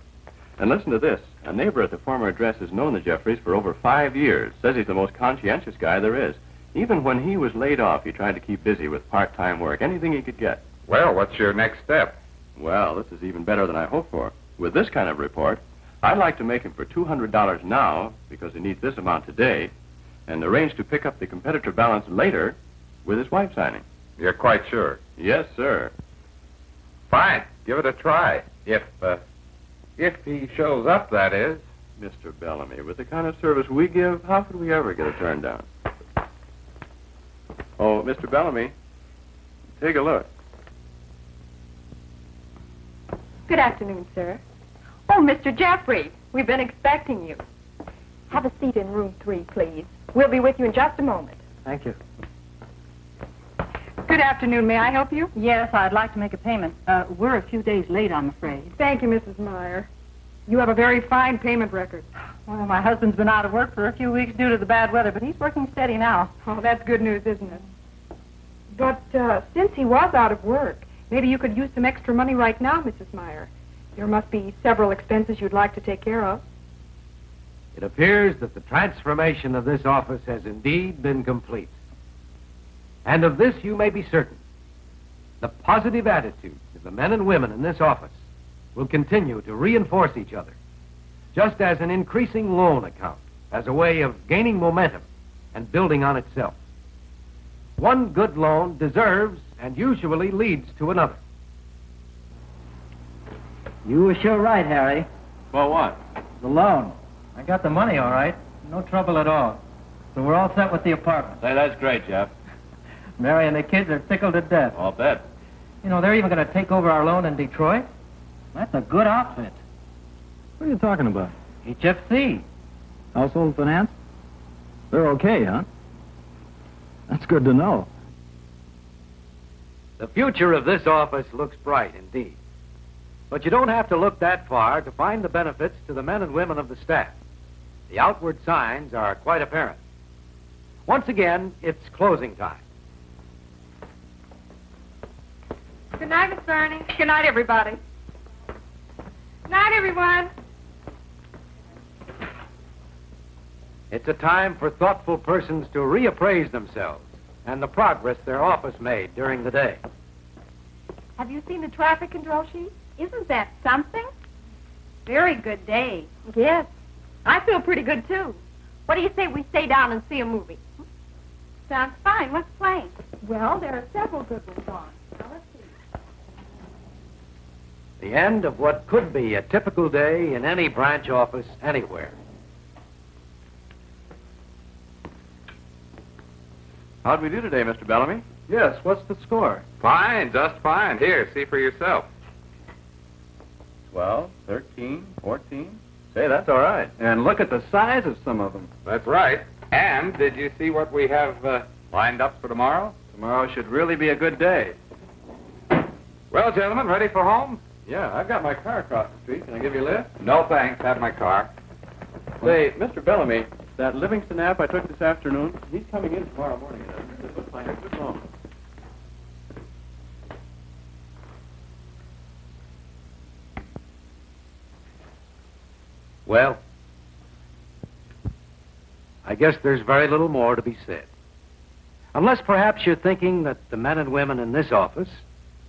S20: And listen to this. A neighbor at the former address has known the Jeffreys for over 5 years. Says he's the most conscientious guy there is. Even when he was laid off, he tried to keep busy with part-time work, anything he could get.
S12: Well, what's your next step?
S20: Well, this is even better than I hoped for. With this kind of report, I'd like to make him for $200 now, because he needs this amount today, and arrange to pick up the competitor balance later with his wife signing.
S12: You're quite sure?
S20: Yes, sir.
S12: Fine. Give it a try. If he shows up, that is.
S20: Mr. Bellamy, with the kind of service we give, how could we ever get a turn down? Oh, Mr. Bellamy, take a look.
S6: Good afternoon, sir. Oh, Mr. Jeffrey, we've been expecting you. Have a seat in room 3, please. We'll be with you in just a moment.
S15: Thank you.
S6: Good afternoon. May I help you?
S9: Yes, I'd like to make a payment. We're a few days late, I'm afraid.
S6: Thank you, Mrs. Meyer. You have a very fine payment record.
S9: Well, my husband's been out of work for a few weeks due to the bad weather, but he's working steady now.
S6: Oh, that's good news, isn't it? But since he was out of work, maybe you could use some extra money right now, Mrs. Meyer. There must be several expenses you'd like to take care of.
S10: It appears that the transformation of this office has indeed been complete. And of this you may be certain. The positive attitudes of the men and women in this office will continue to reinforce each other, just as an increasing loan account has a way of gaining momentum and building on itself. One good loan deserves and usually leads to another.
S8: You were sure right, Harry.
S20: Well, what?
S8: The loan. I got the money, all right. No trouble at all. So we're all set with the apartment.
S20: Say, that's great, Jeff.
S8: Mary and the kids are tickled to death.
S20: I'll bet.
S8: You know, they're even going to take over our loan in Detroit. That's a good outfit.
S22: What are you talking about?
S8: HFC.
S22: Household finance? They're okay, huh? That's good to know.
S10: The future of this office looks bright indeed. But you don't have to look that far to find the benefits to the men and women of the staff. The outward signs are quite apparent. Once again, it's closing time.
S6: Good night, Miss Bernie. Good night, everybody. Night, everyone.
S10: It's a time for thoughtful persons to reappraise themselves and the progress their office made during the day.
S13: Have you seen the traffic control sheet? Isn't that something? Very good day.
S6: Yes. I feel pretty good, too.
S13: What do you say we stay down and see a movie? Sounds fine. What's playing?
S6: Well, there are several good ones on. Now, let's see.
S10: The end of what could be a typical day in any branch office anywhere.
S20: How'd we do today, Mr. Bellamy?
S22: Yes, what's the score?
S12: Fine, just fine. Here, see for yourself.
S20: 12, 13, 14. Say, that's all right.
S22: And look at the size of some of them.
S12: That's right. And did you see what we have lined up for tomorrow?
S20: Tomorrow should really be a good day.
S12: Well, gentlemen, ready for home?
S20: Yeah, I've got my car across the street. Can I give you a lift?
S12: No, thanks. Have my car.
S20: Say, Mr. Bellamy, that Livingston app I took this afternoon, he's coming in tomorrow morning. This looks like a good loan.
S10: Well, I guess there's very little more to be said. Unless perhaps you're thinking that the men and women in this office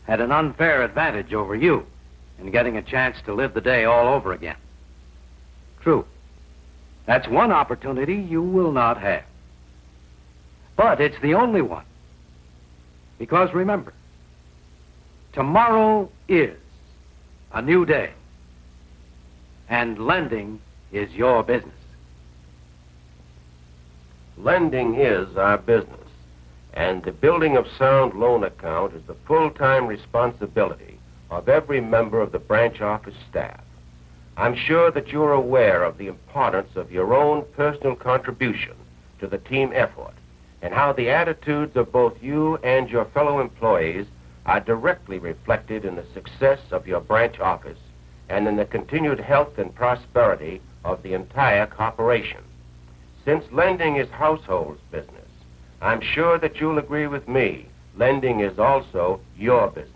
S10: had an unfair advantage over you in getting a chance to live the day all over again. True. That's one opportunity you will not have. But it's the only one. Because remember, tomorrow is a new day. And lending is your business.
S18: Lending is our business, and the building of sound loan account is the full-time responsibility of every member of the branch office staff. I'm sure that you're aware of the importance of your own personal contribution to the team effort and how the attitudes of both you and your fellow employees are directly reflected in the success of your branch office and in the continued health and prosperity of the entire corporation. Since lending is household's business, I'm sure that you'll agree with me. Lending is also your business.